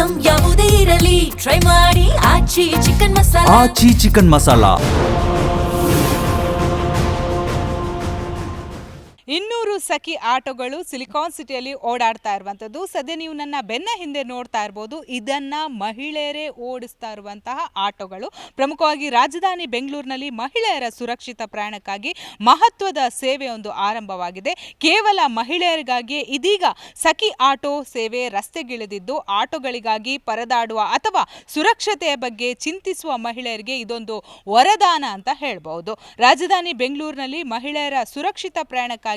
Item ಯಾವುದೇ ಇರಲಿ try ಮಾಡಿ ಆಚಿ ಚಿಕನ್ ಮಸಾಲಾ. ಆಚಿ ಚಿಕನ್ ಮಸಾಲಾ 200 ಸಖಿ ಆಟೋಗಳು ಸಿಲಿಕಾನ್ ಸಿಟಿಯಲ್ಲಿ ಓಡಾಡ್ತಾ ಇರುವಂಥದ್ದು. ಸದ್ಯ ನೀವು ನನ್ನ ಬೆನ್ನ ಹಿಂದೆ ನೋಡ್ತಾ ಇರ್ಬೋದು, ಇದನ್ನ ಮಹಿಳೆಯರೇ ಓಡಿಸ್ತಾ ಇರುವಂತಹ ಆಟೋಗಳು. ಪ್ರಮುಖವಾಗಿ ರಾಜಧಾನಿ ಬೆಂಗಳೂರಿನಲ್ಲಿ ಮಹಿಳೆಯರ ಸುರಕ್ಷಿತ ಪ್ರಯಾಣಕ್ಕಾಗಿ ಮಹತ್ವದ ಸೇವೆಯೊಂದು ಆರಂಭವಾಗಿದೆ. ಕೇವಲ ಮಹಿಳೆಯರಿಗಾಗಿ ಇದೀಗ ಸಖಿ ಆಟೋ ಸೇವೆ ರಸ್ತೆಗಿಳಿದಿದ್ದು, ಆಟೋಗಳಿಗಾಗಿ ಪರದಾಡುವ ಅಥವಾ ಸುರಕ್ಷತೆಯ ಬಗ್ಗೆ ಚಿಂತಿಸುವ ಮಹಿಳೆಯರಿಗೆ ಇದೊಂದು ವರದಾನ ಅಂತ ಹೇಳ್ಬಹುದು. ರಾಜಧಾನಿ ಬೆಂಗಳೂರಿನಲ್ಲಿ ಮಹಿಳೆಯರ ಸುರಕ್ಷಿತ ಪ್ರಯಾಣಕ್ಕಾಗಿ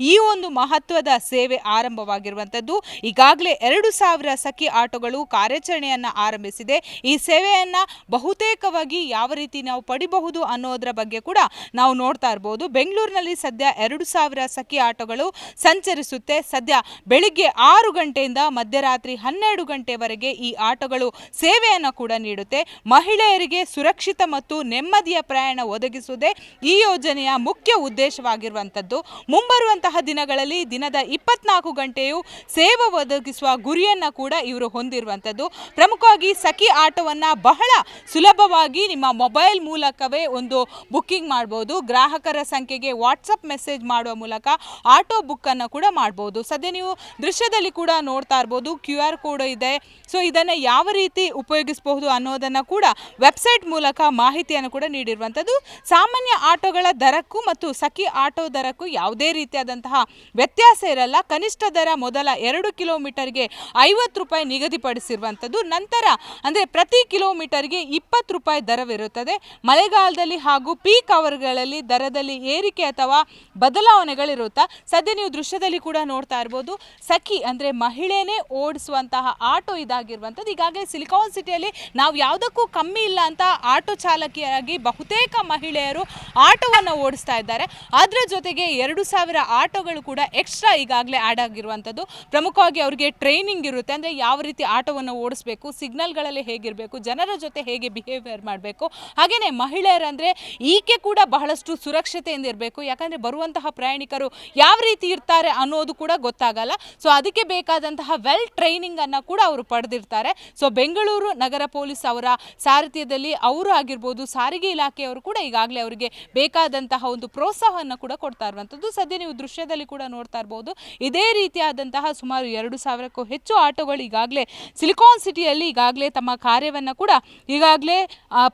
ಈ ಒಂದು ಮಹತ್ವದ ಸೇವೆ ಆರಂಭವಾಗಿರುವಂತದ್ದು. ಈಗಾಗಲೇ 2000 ಸಖಿ ಆಟೋಗಳು ಕಾರ್ಯಾಚರಣೆಯನ್ನ ಆರಂಭಿಸಿದೆ. ಈ ಸೇವೆಯನ್ನ ಬಹುತೇಕವಾಗಿ ಯಾವ ರೀತಿ ನಾವು ಪಡಿಬಹುದು ಅನ್ನೋದರ ಬಗ್ಗೆ ಕೂಡ ನಾವು ನೋಡ್ತಾ ಇರಬಹುದು. ಬೆಂಗಳೂರಿನಲ್ಲಿ ಸದ್ಯ 2000 ಸಖಿ ಆಟೋಗಳು ಸಂಚರಿಸುತ್ತೆ. ಸದ್ಯ ಬೆಳಿಗ್ಗೆ 6 ಗಂಟೆಯಿಂದ ಮಧ್ಯರಾತ್ರಿ 12 ಗಂಟೆವರೆಗೆ ಈ ಆಟೋಗಳು ಸೇವೆಯನ್ನ ಕೂಡ ನೀಡುತ್ತೆ. ಮಹಿಳೆಯರಿಗೆ ಸುರಕ್ಷಿತ ಮತ್ತು ನೆಮ್ಮದಿಯ ಪ್ರಯಾಣ ಒದಗಿಸುವುದೇ ಈ ಯೋಜನೆಯ ಮುಖ್ಯ ಉದ್ದೇಶವಾಗಿರುವಂತದ್ದು. ಮುಂಬರುವಂತಹ ದಿನಗಳಲ್ಲಿ ದಿನದ 24 ಗಂಟೆಯೂ ಸೇವೆ ಒದಗಿಸುವ ಗುರಿಯನ್ನ ಕೂಡ ಇವರು ಹೊಂದಿರುವಂತದ್ದು. ಪ್ರಮುಖವಾಗಿ ಸಖಿ ಆಟೋವನ್ನ ಬಹಳ ಸುಲಭವಾಗಿ ನಿಮ್ಮ ಮೊಬೈಲ್ ಮೂಲಕವೇ ಒಂದು ಬುಕ್ಕಿಂಗ್ ಮಾಡಬಹುದು. ಗ್ರಾಹಕರ ಸಂಖ್ಯೆಗೆ ವಾಟ್ಸಪ್ ಮೆಸೇಜ್ ಮಾಡುವ ಮೂಲಕ ಆಟೋ ಬುಕ್ ಅನ್ನು ಕೂಡ ಮಾಡಬಹುದು. ಸದ್ಯ ನೀವು ದೃಶ್ಯದಲ್ಲಿ ಕೂಡ ನೋಡ್ತಾ ಇರಬಹುದು, QR ಕೋಡ್ ಇದೆ. ಸೊ ಇದನ್ನ ಯಾವ ರೀತಿ ಉಪಯೋಗಿಸಬಹುದು ಅನ್ನೋದನ್ನ ಕೂಡ ವೆಬ್ಸೈಟ್ ಮೂಲಕ ಮಾಹಿತಿಯನ್ನು ಕೂಡ ನೀಡಿರುವಂತದ್ದು. ಸಾಮಾನ್ಯ ಆಟೋಗಳ ದರಕ್ಕೂ ಮತ್ತು ಸಖಿ ಆಟೋ ದರಕ್ಕೂ ಯಾವುದೇ ರೀತಿಯಾದಂತಹ ವ್ಯತ್ಯಾಸ ಇರಲ್ಲ. ಕನಿಷ್ಠ ದರ ಮೊದಲ 2 ಕಿಲೋಮೀಟರ್ಗೆ 50 ರೂಪಾಯಿ ನಿಗದಿಪಡಿಸಿರುವಂಥದ್ದು. ನಂತರ ಅಂದರೆ ಪ್ರತಿ ಕಿಲೋಮೀಟರ್ಗೆ 20 ರೂಪಾಯಿ ದರವಿರುತ್ತದೆ. ಮಳೆಗಾಲದಲ್ಲಿ ಹಾಗೂ ಪೀಕ್ ಅವರ್ಗಳಲ್ಲಿ ದರದಲ್ಲಿ ಏರಿಕೆ ಅಥವಾ ಬದಲಾವಣೆಗಳಿರುತ್ತಾ. ಸದ್ಯ ನೀವು ದೃಶ್ಯದಲ್ಲಿ ಕೂಡ ನೋಡ್ತಾ ಇರ್ಬೋದು, ಸಖಿ ಅಂದರೆ ಮಹಿಳೆನೇ ಓಡಿಸುವಂತಹ ಆಟೋ ಇದಾಗಿರುವಂಥದ್ದು. ಈಗಾಗಲೇ ಸಿಲಿಕಾನ್ ಸಿಟಿಯಲ್ಲಿ ನಾವು ಯಾವುದಕ್ಕೂ ಕಮ್ಮಿ ಇಲ್ಲ ಅಂತ ಆಟೋ ಚಾಲಕಿಯಾಗಿ ಬಹುತೇಕ ಮಹಿಳೆಯರು ಆಟೋವನ್ನು ಓಡಿಸ್ತಾ ಇದ್ದಾರೆ. ಅದರ ಜೊತೆಗೆ 2000 ಆಟೋಗಳು ಕೂಡ ಎಕ್ಸ್ಟ್ರಾ ಈಗಾಗಲೇ ಆ್ಯಡ್ ಆಗಿರುವಂಥದ್ದು. ಪ್ರಮುಖವಾಗಿ ಅವರಿಗೆ ಟ್ರೈನಿಂಗ್ ಇರುತ್ತೆ. ಅಂದರೆ ಯಾವ ರೀತಿ ಆಟೋವನ್ನು ಓಡಿಸಬೇಕು, ಸಿಗ್ನಲ್ಗಳಲ್ಲಿ ಹೇಗಿರಬೇಕು, ಜನರ ಜೊತೆ ಹೇಗೆ ಬಿಹೇವಿಯರ್ ಮಾಡಬೇಕು. ಹಾಗೆಯೇ ಮಹಿಳೆಯರಂದರೆ ಈಕೆ ಕೂಡ ಬಹಳಷ್ಟು ಸುರಕ್ಷತೆಯಿಂದ ಇರಬೇಕು. ಯಾಕಂದರೆ ಬರುವಂತಹ ಪ್ರಯಾಣಿಕರು ಯಾವ ರೀತಿ ಇರ್ತಾರೆ ಅನ್ನೋದು ಕೂಡ ಗೊತ್ತಾಗಲ್ಲ. ಸೊ ಅದಕ್ಕೆ ಬೇಕಾದಂತಹ ವೆಲ್ ಟ್ರೈನಿಂಗನ್ನು ಕೂಡ ಅವರು ಪಡೆದಿರ್ತಾರೆ. ಸೊ ಬೆಂಗಳೂರು ನಗರ ಪೊಲೀಸ್ ಅವರ ಸಾರಥ್ಯದಲ್ಲಿ ಅವರು ಆಗಿರ್ಬೋದು, ಸಾರಿಗೆ ಇಲಾಖೆಯವರು ಕೂಡ ಈಗಾಗಲೇ ಅವರಿಗೆ ಬೇಕಾದಂತಹ ಒಂದು ಪ್ರೋತ್ಸಾಹವನ್ನು ಕೂಡ ಕೊಡ್ತಾ ಇರುವಂಥದ್ದು. ಸದ್ಯ ನೀವು ದೃಶ್ಯದಲ್ಲಿ ಕೂಡ ನೋಡ್ತಾ ಇರಬಹುದು, ಇದೇ ರೀತಿಯಾದಂತಹ ಸುಮಾರು 2000ಕ್ಕೂ ಹೆಚ್ಚು ಆಟೋಗಳು ಈಗಾಗಲೇ ಸಿಲಿಕಾನ್ ಸಿಟಿಯಲ್ಲಿ ಈಗಾಗಲೇ ತಮ್ಮ ಕಾರ್ಯವನ್ನು ಕೂಡ ಈಗಾಗಲೇ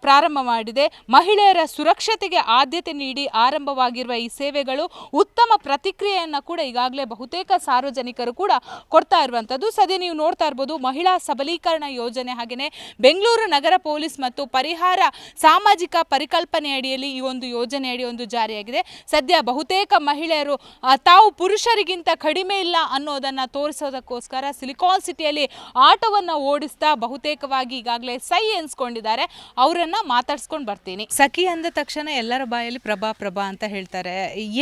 ಪ್ರಾರಂಭ ಮಾಡಿದೆ. ಮಹಿಳೆಯರ ಸುರಕ್ಷತೆಗೆ ಆದ್ಯತೆ ನೀಡಿ ಆರಂಭವಾಗಿರುವ ಈ ಸೇವೆಗಳು ಉತ್ತಮ ಪ್ರತಿಕ್ರಿಯೆಯನ್ನು ಕೂಡ ಈಗಾಗಲೇ ಬಹುತೇಕ ಸಾರ್ವಜನಿಕರು ಕೂಡ ಕೊಡ್ತಾ ಇರುವಂಥದ್ದು. ಸದ್ಯ ನೀವು ನೋಡ್ತಾ ಇರ್ಬೋದು, ಮಹಿಳಾ ಸಬಲೀಕರಣ ಯೋಜನೆ ಹಾಗೆಯೇ ಬೆಂಗಳೂರು ನಗರ ಪೊಲೀಸ್ ಮತ್ತು ಪರಿಹಾರ ಸಾಮಾಜಿಕ ಪರಿಕಲ್ಪನೆ ಅಡಿಯಲ್ಲಿ ಈ ಒಂದು ಯೋಜನೆ ಒಂದು ಜಾರಿಯಾಗಿದೆ. ಸದ್ಯ ಬಹುತೇಕ ಮಹಿಳೆಯರು ತಾವು ಪುರುಷರಿಗಿಂತ ಕಡಿಮೆ ಇಲ್ಲ ಅನ್ನೋದನ್ನು ತೋರಿಸೋದಕ್ಕೋಸ್ಕರ ಸಿಲಿಕಾನ್ ಸಿಟಿಯಲ್ಲಿ ಆಟೋವನ್ನು ಓಡಿಸ್ತಾ ಬಹುತೇಕವಾಗಿ ಈಗಾಗಲೇ ಸೈ ಎನ್ಸ್ಕೊಂಡಿದ್ದಾರೆ. ಅವರನ್ನು ಮಾತಾಡ್ಸ್ಕೊಂಡು ಬರ್ತೀನಿ. ಸಖಿ ಅಂದ ತಕ್ಷಣ ಎಲ್ಲರ ಬಾಯಲ್ಲಿ ಪ್ರಭಾ ಅಂತ ಹೇಳ್ತಾರೆ.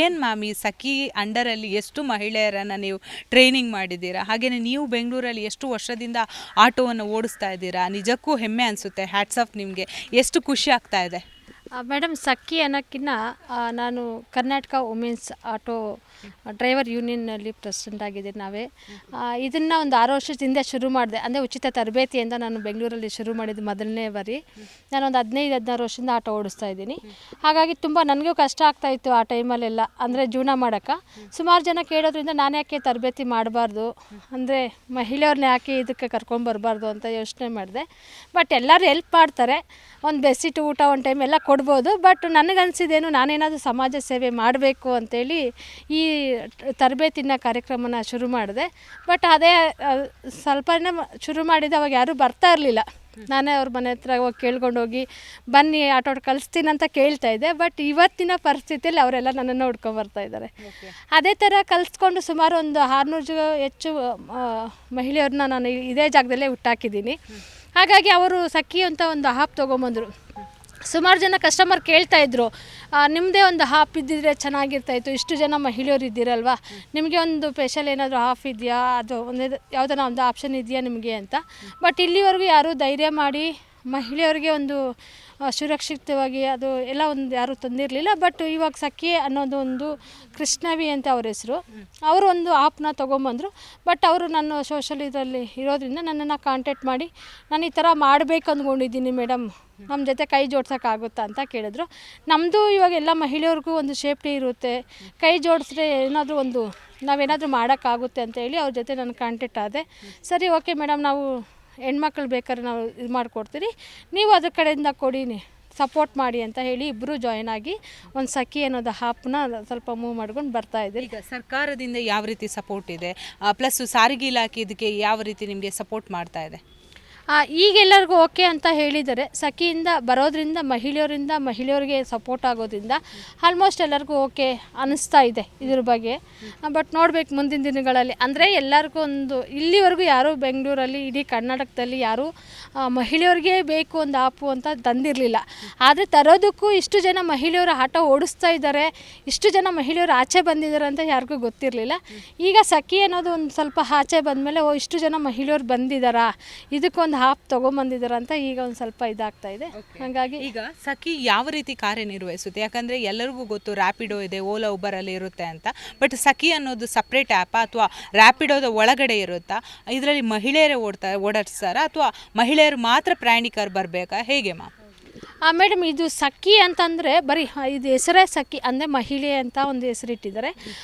ಏನು ಮ್ಯಾಮ್, ಈ ಸಖಿ ಅಂಡರಲ್ಲಿ ಎಷ್ಟು ಮಹಿಳೆಯರನ್ನು ನೀವು ಟ್ರೈನಿಂಗ್ ಮಾಡಿದ್ದೀರಾ? ಹಾಗೆಯೇ ನೀವು ಬೆಂಗಳೂರಲ್ಲಿ ಎಷ್ಟು ವರ್ಷದಿಂದ ಆಟೋವನ್ನು ಓಡಿಸ್ತಾ ಇದ್ದೀರಾ? ನಿಜಕ್ಕೂ ಹೆಮ್ಮೆ ಅನಿಸುತ್ತೆ. ಹ್ಯಾಟ್ಸ್ ಆಫ್ ನಿಮಗೆ. ಎಷ್ಟು ಖುಷಿ ಆಗ್ತಾ ಇದೆ? ಮೇಡಮ್, ಸಖಿ ಅನ್ನೋಕ್ಕಿಂತ ನಾನು ಕರ್ನಾಟಕ ವುಮೆನ್ಸ್ ಆಟೋ ಡ್ರೈವರ್ ಯೂನಿಯನ್ನಲ್ಲಿ ಪ್ರೆಸಿಡೆಂಟ್ ಆಗಿದ್ದೀನಿ. ನಾವೇ ಇದನ್ನು ಒಂದು 6 ವರ್ಷದ ಹಿಂದೆ ಶುರು ಮಾಡಿದೆ. ಅಂದರೆ ಉಚಿತ ತರಬೇತಿಯಿಂದ ನಾನು ಬೆಂಗಳೂರಲ್ಲಿ ಶುರು ಮಾಡಿದ್ದು ಮೊದಲನೇ ಬಾರಿ. ನಾನೊಂದು 15-16 ವರ್ಷದಿಂದ ಆಟೋ ಓಡಿಸ್ತಾ ಇದ್ದೀನಿ. ಹಾಗಾಗಿ ತುಂಬ ನನಗೂ ಕಷ್ಟ ಆಗ್ತಾಯಿತ್ತು ಆ ಟೈಮಲ್ಲೆಲ್ಲ, ಅಂದರೆ ಜೀವನ ಮಾಡೋಕ್ಕೆ. ಸುಮಾರು ಜನ ಕೇಳೋದ್ರಿಂದ ನಾನು ಯಾಕೆ ತರಬೇತಿ ಮಾಡಬಾರ್ದು, ಅಂದರೆ ಮಹಿಳೆಯವ್ರನ್ನ ಯಾಕೆ ಇದಕ್ಕೆ ಕರ್ಕೊಂಬರ್ಬಾರ್ದು ಅಂತ ಯೋಚನೆ ಮಾಡಿದೆ. ಬಟ್ ಎಲ್ಲರೂ ಹೆಲ್ಪ್ ಮಾಡ್ತಾರೆ, ಒಂದು ಬೆಸಿಟ್ಟು ಊಟ ಒಂದು ಟೈಮ್ ಎಲ್ಲ ಕೊಡ್ಬೋದು. ಬಟ್ ನನಗನ್ಸಿದ್ದೇನು, ನಾನೇನಾದರೂ ಸಮಾಜ ಸೇವೆ ಮಾಡಬೇಕು ಅಂತೇಳಿ ಈ ತರಬೇತಿನ ಕಾರ್ಯಕ್ರಮನ ಶುರು ಮಾಡಿದೆ. ಬಟ್ ಅದೇ ಸ್ವಲ್ಪನೇ ಶುರು ಮಾಡಿದೆ. ಅವಾಗ ಯಾರೂ ಬರ್ತಾ ಇರಲಿಲ್ಲ. ನಾನೇ ಅವ್ರ ಮನೆ ಹತ್ರ ಹೋಗಿ ಕೇಳ್ಕೊಂಡು ಹೋಗಿ ಬನ್ನಿ ಆಟೋ ಕಳಿಸ್ತೀನಿ ಅಂತ ಕೇಳ್ತಾ ಇದ್ದೆ. ಬಟ್ ಇವತ್ತಿನ ಪರಿಸ್ಥಿತಿಯಲ್ಲಿ ಅವರೆಲ್ಲ ನನ್ನನ್ನು ಹುಡ್ಕೊಂಬರ್ತಾ ಇದ್ದಾರೆ. ಅದೇ ಥರ ಕಲಿಸ್ಕೊಂಡು ಸುಮಾರು ಒಂದು 600 ಹೆಚ್ಚು ಮಹಿಳೆಯರನ್ನ ನಾನು ಇದೇ ಜಾಗದಲ್ಲೇ ಹುಟ್ಟಾಕಿದ್ದೀನಿ. ಹಾಗಾಗಿ ಅವರು ಸಖಿ ಅಂತ ಒಂದು ಆ್ಯಪ್ ತೊಗೊಂಬಂದರು. ಸುಮಾರು ಜನ ಕಸ್ಟಮರ್ ಕೇಳ್ತಾಯಿದ್ರು, ನಿಮ್ಮದೇ ಒಂದು ಆ್ಯಪ್ ಇದ್ದಿದ್ರೆ ಚೆನ್ನಾಗಿರ್ತಾಯಿತ್ತು, ಇಷ್ಟು ಜನ ಮಹಿಳೆಯರು ಇದ್ದೀರಲ್ವ, ನಿಮಗೆ ಒಂದು ಸ್ಪೆಷಲ್ ಏನಾದರೂ ಆಫ್ ಇದೆಯಾ, ಅದು ಒಂದು ಯಾವುದೋ ಒಂದು ಆಪ್ಷನ್ ಇದೆಯಾ ನಿಮಗೆ ಅಂತ. ಬಟ್ ಇಲ್ಲಿವರೆಗೂ ಯಾರೂ ಧೈರ್ಯ ಮಾಡಿ ಮಹಿಳೆಯರಿಗೆ ಒಂದು ಸುರಕ್ಷಿತವಾಗಿ ಅದು ಎಲ್ಲ ಒಂದು ಯಾರೂ ತಂದಿರಲಿಲ್ಲ. ಬಟ್ ಇವಾಗ ಸಖಿ ಅನ್ನೋದು ಒಂದು ಕೃಷ್ಣವಿ ಅಂತ ಅವ್ರ ಹೆಸರು. ಅವರು ಒಂದು ಆ್ಯಪ್ನ ತೊಗೊಂಬಂದರು. ಬಟ್ ಅವರು ನನ್ನ ಸೋಷಲ್ ಇದರಲ್ಲಿ ಇರೋದ್ರಿಂದ ನನ್ನನ್ನು ಕಾಂಟ್ಯಾಕ್ಟ್ ಮಾಡಿ ನಾನು ಈ ಥರ ಮಾಡಬೇಕು ಅಂದ್ಕೊಂಡಿದ್ದೀನಿ ಮೇಡಮ್, ನಮ್ಮ ಜೊತೆ ಕೈ ಜೋಡ್ಸೋಕ್ಕಾಗುತ್ತಾ ಅಂತ ಕೇಳಿದ್ರು. ನಮ್ಮದು ಇವಾಗ ಎಲ್ಲ ಮಹಿಳೆಯರಿಗೂ ಒಂದು ಸೇಫ್ಟಿ ಇರುತ್ತೆ, ಕೈ ಜೋಡಿಸಿದ್ರೆ ಏನಾದರೂ ಒಂದು ನಾವೇನಾದರೂ ಮಾಡೋಕ್ಕಾಗುತ್ತೆ ಅಂತ ಹೇಳಿ ಅವ್ರ ಜೊತೆ ನಾನು ಕಾಂಟ್ಯಾಕ್ಟ್ ಆದೆ. ಸರಿ ಓಕೆ ಮೇಡಮ್, ನಾವು ಹೆಣ್ಮಕ್ಳು ಬೇಕಾದ್ರೆ ನಾವು ಇದು ಮಾಡಿಕೊಡ್ತೀರಿ, ನೀವು ಅದ್ರ ಕಡೆಯಿಂದ ಕೊಡಿ, ಸಪೋರ್ಟ್ ಮಾಡಿ ಅಂತ ಹೇಳಿ ಇಬ್ಬರು ಜಾಯ್ನ್ ಆಗಿ ಒಂದು ಸಖಿ ಅನ್ನೋದು ಆ್ಯಪ್ನ ಸ್ವಲ್ಪ ಮೂವ್ ಮಾಡ್ಕೊಂಡು ಬರ್ತಾಯಿದ್ದೀರಿ. ಈಗ ಸರ್ಕಾರದಿಂದ ಯಾವ ರೀತಿ ಸಪೋರ್ಟ್ ಇದೆ, ಪ್ಲಸ್ ಸಾರಿಗೆ ಇಲಾಖೆ ಇದಕ್ಕೆ ಯಾವ ರೀತಿ ನಿಮಗೆ ಸಪೋರ್ಟ್ ಮಾಡ್ತಾ ಇದೆ? ಈಗೆಲ್ಲರಿಗೂ ಓಕೆ ಅಂತ ಹೇಳಿದ್ದಾರೆ. ಸಖಿಯಿಂದ ಬರೋದ್ರಿಂದ ಮಹಿಳೆಯರಿಗೆ ಸಪೋರ್ಟ್ ಆಗೋದ್ರಿಂದ ಆಲ್ಮೋಸ್ಟ್ ಎಲ್ಲರಿಗೂ ಓಕೆ ಅನ್ನಿಸ್ತಾ ಇದೆ ಇದ್ರ ಬಗ್ಗೆ. ಬಟ್ ನೋಡಬೇಕು ಮುಂದಿನ ದಿನಗಳಲ್ಲಿ. ಅಂದರೆ ಎಲ್ಲರಿಗೂ ಒಂದು ಇಲ್ಲಿವರೆಗೂ ಯಾರೂ ಬೆಂಗಳೂರಲ್ಲಿ ಇಡೀ ಕರ್ನಾಟಕದಲ್ಲಿ ಯಾರೂ ಮಹಿಳೆಯರಿಗೆ ಬೇಕು ಒಂದು ಆಪು ಅಂತ ತಂದಿರಲಿಲ್ಲ. ಆದರೆ ತರೋದಕ್ಕೂ ಇಷ್ಟು ಜನ ಮಹಿಳೆಯರು ಆಟೋ ಓಡಿಸ್ತಾ ಇದ್ದಾರೆ, ಇಷ್ಟು ಜನ ಮಹಿಳೆಯರು ಆಚೆ ಬಂದಿದ್ದಾರೆ ಅಂತ ಯಾರಿಗೂ ಗೊತ್ತಿರಲಿಲ್ಲ. ಈಗ ಸಖಿ ಅನ್ನೋದು ಒಂದು ಸ್ವಲ್ಪ ಆಚೆ ಬಂದಮೇಲೆ ಇಷ್ಟು ಜನ ಮಹಿಳೆಯರು ಬಂದಿದ್ದಾರಾ, ಇದಕ್ಕೊಂದು ಆ್ಯಪ್ ತೊಗೊಂಬಂದಿದ್ದಾರೆ ಅಂತ ಈಗ ಒಂದು ಸ್ವಲ್ಪ ಇದಾಗ್ತಾ ಇದೆ. ಹಾಗಾಗಿ ಈಗ ಸಖಿ ಯಾವ ರೀತಿ ಕಾರ್ಯನಿರ್ವಹಿಸುತ್ತೆ? ಯಾಕಂದರೆ ಎಲ್ಲರಿಗೂ ಗೊತ್ತು ರ್ಯಾಪಿಡೋ ಇದೆ, ಓಲಾ ಉಬರಲ್ಲಿ ಇರುತ್ತೆ ಅಂತ. ಬಟ್ ಸಖಿ ಅನ್ನೋದು ಸಪ್ರೇಟ್ ಆ್ಯಪಾ ಅಥವಾ ರ್ಯಾಪಿಡೋದ ಒಳಗಡೆ ಇರುತ್ತಾ? ಇದರಲ್ಲಿ ಮಹಿಳೆಯರೇ ಓಡಿಸ್ತಾರಾ ಅಥವಾ ಮಹಿಳೆಯರು ಮಾತ್ರ ಪ್ರಯಾಣಿಕರು ಬರಬೇಕಾ, ಹೇಗೆ ಮಾ? ಮೇಡಮ್, ಇದು ಸಖಿ ಅಂತಂದರೆ ಬರೀ ಇದು ಹೆಸರೇ ಸಖಿ ಅಂದರೆ ಮಹಿಳೆ ಅಂತ ಒಂದು ಹೆಸರಿಟ್ಟಿದ್ದಾರೆ.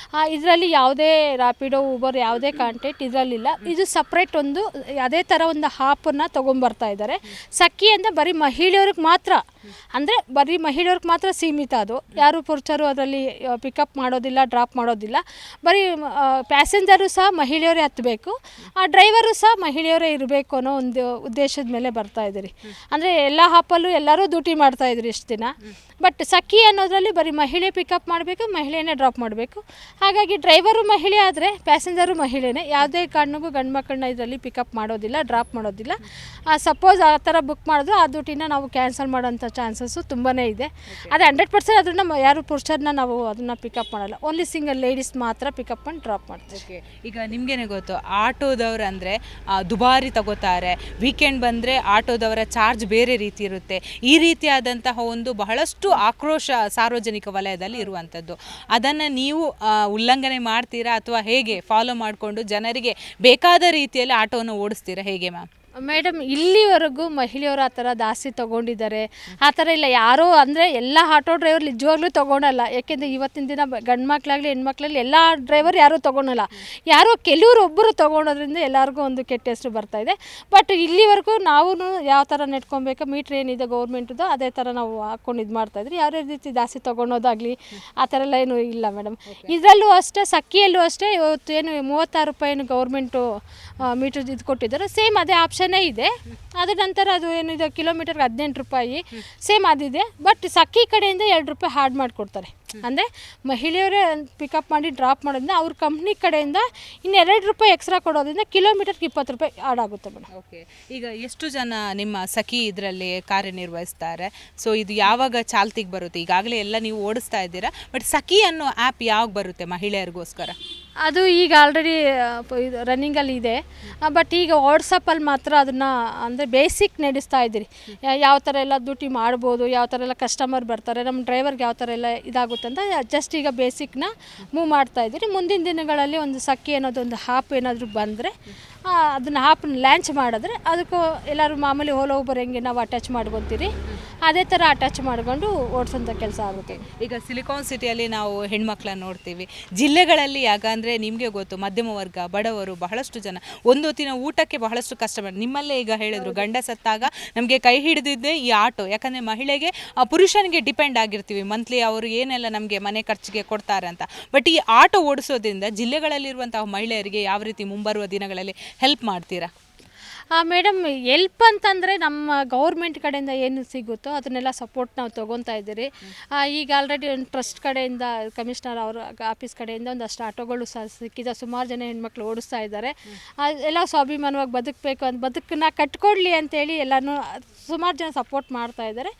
ಇದರಲ್ಲಿ ಯಾವುದೇ ರ್ಯಾಪಿಡೋ ಊಬರ್ ಯಾವುದೇ ಕಾಂಟ್ಯಾಕ್ಟ್ ಇದರಲ್ಲಿಲ್ಲ. ಇದು ಸಪ್ರೇಟ್ ಒಂದು ಅದೇ ಥರ ಒಂದು ಆ್ಯಪನ್ನು ತೊಗೊಂಬರ್ತಾ ಇದ್ದಾರೆ. ಸಖಿ ಅಂದರೆ ಬರೀ ಮಹಿಳೆಯರಿಗೆ ಮಾತ್ರ, ಅಂದರೆ ಬರೀ ಮಹಿಳೆಯರಿಗೆ ಮಾತ್ರ ಸೀಮಿತ. ಅದು ಯಾರು ಪುರುಷರು ಅದರಲ್ಲಿ ಪಿಕಪ್ ಮಾಡೋದಿಲ್ಲ, ಡ್ರಾಪ್ ಮಾಡೋದಿಲ್ಲ. ಬರೀ ಪ್ಯಾಸೆಂಜರು ಸಹ ಮಹಿಳೆಯರೇ ಹತ್ತಬೇಕು, ಡ್ರೈವರು ಸಹ ಮಹಿಳೆಯರೇ ಇರಬೇಕು ಅನ್ನೋ ಒಂದು ಉದ್ದೇಶದ ಮೇಲೆ ಬರ್ತಾ ಇದ್ದೀರಿ. ಅಂದರೆ ಎಲ್ಲ ಆ್ಯಪಲ್ಲೂ ಎಲ್ಲರೂ ಡ್ಯೂಟಿ ಮಾಡ್ತಾಯಿದ್ರು ಇಷ್ಟು ದಿನ. ಬಟ್ ಸಖಿ ಅನ್ನೋದರಲ್ಲಿ ಬರೀ ಮಹಿಳೆ ಪಿಕಪ್ ಮಾಡಬೇಕು, ಮಹಿಳೆಯೇ ಡ್ರಾಪ್ ಮಾಡಬೇಕು. ಹಾಗಾಗಿ ಡ್ರೈವರು ಮಹಿಳೆ ಆದರೆ ಪ್ಯಾಸೆಂಜರು ಮಹಿಳೆನೇ. ಯಾವುದೇ ಕಾರಣಕ್ಕೂ ಗಂಡು ಮಕ್ಕಳನ್ನ ಇದರಲ್ಲಿ ಪಿಕಪ್ ಮಾಡೋದಿಲ್ಲ, ಡ್ರಾಪ್ ಮಾಡೋದಿಲ್ಲ. ಸಪೋಸ್ ಆ ಥರ ಬುಕ್ ಮಾಡಿದ್ರು ಆ ಡ್ಯೂಟಿನ ನಾವು ಕ್ಯಾನ್ಸಲ್ ಮಾಡೋಂಥ ಚಾನ್ಸಸ್ಸು ತುಂಬಾ ಇದೆ. ಅದೇ 100% ಅದನ್ನು ಯಾರು ಪುರುಷರನ್ನ ನಾವು ಅದನ್ನು ಪಿಕಪ್ ಮಾಡಲ್ಲ, ಓನ್ಲಿ ಸಿಂಗಲ್ ಲೇಡೀಸ್ ಮಾತ್ರ ಪಿಕಪ್ ಮಾಡಿ ಡ್ರಾಪ್ ಮಾಡ್ತೀವಿ. ಈಗ ನಿಮಗೇನೆ ಗೊತ್ತು, ಆಟೋದವ್ರು ಅಂದರೆ ದುಬಾರಿ ತಗೋತಾರೆ. ವೀಕೆಂಡ್ ಬಂದರೆ ಆಟೋದವರ ಚಾರ್ಜ್ ಬೇರೆ ರೀತಿ ಇರುತ್ತೆ. ಈ ರೀತಿಯಾದಂತಹ ಒಂದು ಬಹಳಷ್ಟು ಆಕ್ರೋಶ ಸಾರ್ವಜನಿಕ ವಲಯದಲ್ಲಿ ಇರುವಂಥದ್ದು. ಅದನ್ನು ನೀವು ಉಲ್ಲಂಘನೆ ಮಾಡ್ತೀರಾ ಅಥವಾ ಹೇಗೆ ಫಾಲೋ ಮಾಡಿಕೊಂಡು ಜನರಿಗೆ ಬೇಕಾದ ರೀತಿಯಲ್ಲಿ ಆಟೋವನ್ನು ಓಡಿಸ್ತೀರಾ, ಹೇಗೆ ಮ್ಯಾಮ್? ಮೇಡಮ್, ಇಲ್ಲಿವರೆಗೂ ಮಹಿಳೆಯರು ಆ ಥರ ಜಾಸ್ತಿ ತೊಗೊಂಡಿದ್ದಾರೆ, ಆ ಥರ ಇಲ್ಲ. ಯಾರೋ ಅಂದರೆ ಎಲ್ಲ ಆಟೋ ಡ್ರೈವರ್ ನಿಜವಾಗ್ಲೂ ತೊಗೊಳಲ್ಲ. ಯಾಕೆಂದರೆ ಇವತ್ತಿನ ದಿನ ಗಂಡು ಮಕ್ಕಳಾಗಲಿ ಹೆಣ್ಮಕ್ಳಾಗಲಿ ಎಲ್ಲ ಡ್ರೈವರ್ ಯಾರೂ ತೊಗೊಳಲ್ಲ. ಯಾರೋ ಕೆಲವರು ಒಬ್ಬರು ತೊಗೊಳೋದ್ರಿಂದ ಎಲ್ಲರಿಗೂ ಒಂದು ಕೆಟ್ಟ ಹೆಸರು ಬರ್ತಾಯಿದೆ. ಬಟ್ ಇಲ್ಲಿವರೆಗೂ ನಾವು ಯಾವ ಥರ ನೆಟ್ಕೊಬೇಕು, ಮೀಟ್ರ್ ಏನಿದೆ ಗೌರ್ಮೆಂಟ್ದು ಅದೇ ಥರ ನಾವು ಹಾಕ್ಕೊಂಡು ಇದು ಮಾಡ್ತಾಯಿದ್ರಿ. ಯಾವುದೇ ರೀತಿ ಜಾಸ್ತಿ ತೊಗೊಳೋದಾಗಲಿ ಆ ಥರ ಎಲ್ಲ ಏನೂ ಇಲ್ಲ ಮೇಡಮ್. ಇದರಲ್ಲೂ ಅಷ್ಟೇ, ಸಖಿಯಲ್ಲೂ ಅಷ್ಟೇ. ಇವತ್ತು ಏನು 36 ರೂಪಾಯಿ ಗೌರ್ಮೆಂಟು ಮೀಟ್ರ್ ಇದು ಕೊಟ್ಟಿದ್ದಾರೆ, ಸೇಮ್ ಅದೇ ಆಪ್ಷನ್ನೇ ಇದೆ. ಅದ್ರ ನಂತರ ಅದು ಏನಿದೆ ಕಿಲೋಮೀಟರ್ಗೆ 18 ರೂಪಾಯಿ ಸೇಮ್ ಅದಿದೆ. ಬಟ್ ಸಖಿ ಕಡೆಯಿಂದ 2 ರೂಪಾಯಿ ಹಾರ್ಡ್ ಮಾಡಿಕೊಡ್ತಾರೆ. ಅಂದರೆ ಮಹಿಳೆಯರೇ ಪಿಕಪ್ ಮಾಡಿ ಡ್ರಾಪ್ ಮಾಡೋದ್ರಿಂದ ಅವ್ರ ಕಂಪ್ನಿ ಕಡೆಯಿಂದ ಇನ್ನು 2 ರೂಪಾಯಿ ಎಕ್ಸ್ಟ್ರಾ ಕೊಡೋದ್ರಿಂದ ಕಿಲೋಮೀಟರ್ಗೆ 20 ರೂಪಾಯಿ ಆಡ್ ಆಗುತ್ತೆ ಮೇಡಮ್. ಓಕೆ, ಈಗ ಎಷ್ಟು ಜನ ನಿಮ್ಮ ಸಖಿ ಇದರಲ್ಲಿ ಕಾರ್ಯನಿರ್ವಹಿಸ್ತಾರೆ? ಸೊ ಇದು ಯಾವಾಗ ಚಾಲ್ತಿಗೆ ಬರುತ್ತೆ? ಈಗಾಗಲೇ ಎಲ್ಲ ನೀವು ಓಡಿಸ್ತಾ ಇದ್ದೀರಾ, ಬಟ್ ಸಖಿ ಅನ್ನೋ ಆ್ಯಪ್ ಯಾವಾಗ ಬರುತ್ತೆ ಮಹಿಳೆಯರಿಗೋಸ್ಕರ? ಅದು ಈಗ ಆಲ್ರೆಡಿ ರನ್ನಿಂಗಲ್ಲಿ ಇದೆ. ಬಟ್ ಈಗ ವಾಟ್ಸಪ್ಪಲ್ಲಿ ಮಾತ್ರ ಅದನ್ನು ಅಂದರೆ ಬೇಸಿಕ್ ನಡೆಸ್ತಾ ಇದ್ದೀರಿ. ಯಾವ ಥರ ಎಲ್ಲ ಡ್ಯೂಟಿ ಮಾಡ್ಬೋದು, ಯಾವ ಥರ ಎಲ್ಲ ಕಸ್ಟಮರ್ ಬರ್ತಾರೆ, ನಮ್ಮ ಡ್ರೈವರ್ಗೆ ಯಾವ ಥರ ಎಲ್ಲ ಇದಾಗುತ್ತೆ ಅಂತ ಜಸ್ಟ್ ಈಗ ಬೇಸಿಕ್ನ ಮೂವ್ ಮಾಡ್ತಾಯಿದ್ದೀರಿ. ಮುಂದಿನ ದಿನಗಳಲ್ಲಿ ಒಂದು ಸಖಿ ಅನ್ನೋದು ಒಂದು ಆ್ಯಪ್ ಏನಾದರೂ ಬಂದರೆ ಅದನ್ನು ಆ್ಯಪ್ನ ಲಾಂಚ್ ಮಾಡಿದ್ರೆ ಅದಕ್ಕೂ ಎಲ್ಲರೂ ಮಾಮೂಲಿ ಓಲಾ ಊಬರ್ ಹೆಂಗೆ ನಾವು ಅಟ್ಯಾಚ್ ಮಾಡ್ಕೊತೀರಿ ಅದೇ ಥರ ಅಟ್ಯಾಚ್ ಮಾಡ್ಕೊಂಡು ಓಡಿಸೋಂಥ ಕೆಲಸ ಆಗುತ್ತೆ. ಈಗ ಸಿಲಿಕಾನ್ ಸಿಟಿಯಲ್ಲಿ ನಾವು ಹೆಣ್ಮಕ್ಳನ್ನ ನೋಡ್ತೀವಿ. ಜಿಲ್ಲೆಗಳಲ್ಲಿ ಯಾಕಂದರೆ ನಿಮಗೆ ಗೊತ್ತು, ಮಧ್ಯಮ ವರ್ಗ, ಬಡವರು ಬಹಳಷ್ಟು ಜನ ಒಂದು ಹೊತ್ತಿನ ಊಟಕ್ಕೆ ಬಹಳಷ್ಟು ಕಷ್ಟ ಮಾಡಿ. ನಿಮ್ಮಲ್ಲೇ ಈಗ ಹೇಳಿದ್ರು, ಗಂಡ ಸತ್ತಾಗ ನಮಗೆ ಕೈ ಹಿಡಿದಿದ್ದೆ ಈ ಆಟೋ. ಯಾಕಂದರೆ ಮಹಿಳೆಗೆ ಪುರುಷನಿಗೆ ಡಿಪೆಂಡ್ ಆಗಿರ್ತೀವಿ, ಮಂತ್ಲಿ ಅವರು ಏನೆಲ್ಲ ನಮಗೆ ಮನೆ ಖರ್ಚಿಗೆ ಕೊಡ್ತಾರೆ ಅಂತ. ಬಟ್ ಈ ಆಟೋ ಓಡಿಸೋದ್ರಿಂದ ಜಿಲ್ಲೆಗಳಲ್ಲಿರುವಂತಹ ಮಹಿಳೆಯರಿಗೆ ಯಾವ ರೀತಿ ಮುಂಬರುವ ದಿನಗಳಲ್ಲಿ ಹೆಲ್ಪ್ ಮಾಡ್ತೀರಾ? ಮೇಡಮ್, ಎಲ್ಪ್ ಅಂತಂದರೆ ನಮ್ಮ ಗೌರ್ಮೆಂಟ್ ಕಡೆಯಿಂದ ಏನು ಸಿಗುತ್ತೋ ಅದನ್ನೆಲ್ಲ ಸಪೋರ್ಟ್ ನಾವು ತೊಗೊತಾ ಇದ್ದೀರಿ. ಈಗ ಆಲ್ರೆಡಿ ಒಂದು ಟ್ರಸ್ಟ್ ಕಡೆಯಿಂದ, ಕಮಿಷನರ್ ಅವರ ಆಫೀಸ್ ಕಡೆಯಿಂದ ಒಂದಷ್ಟು ಆಟೋಗಳು ಸಹ ಸಿಕ್ಕಿದ. ಸುಮಾರು ಜನ ಹೆಣ್ಮಕ್ಳು ಓಡಿಸ್ತಾ ಇದ್ದಾರೆ. ಎಲ್ಲ ಸ್ವಾಭಿಮಾನವಾಗಿ ಬದುಕಬೇಕು ಅಂತ, ಬದುಕನ್ನ ಕಟ್ಕೊಡ್ಲಿ ಅಂತೇಳಿ ಎಲ್ಲನೂ ಸುಮಾರು ಜನ ಸಪೋರ್ಟ್ ಮಾಡ್ತಾ ಇದ್ದಾರೆ.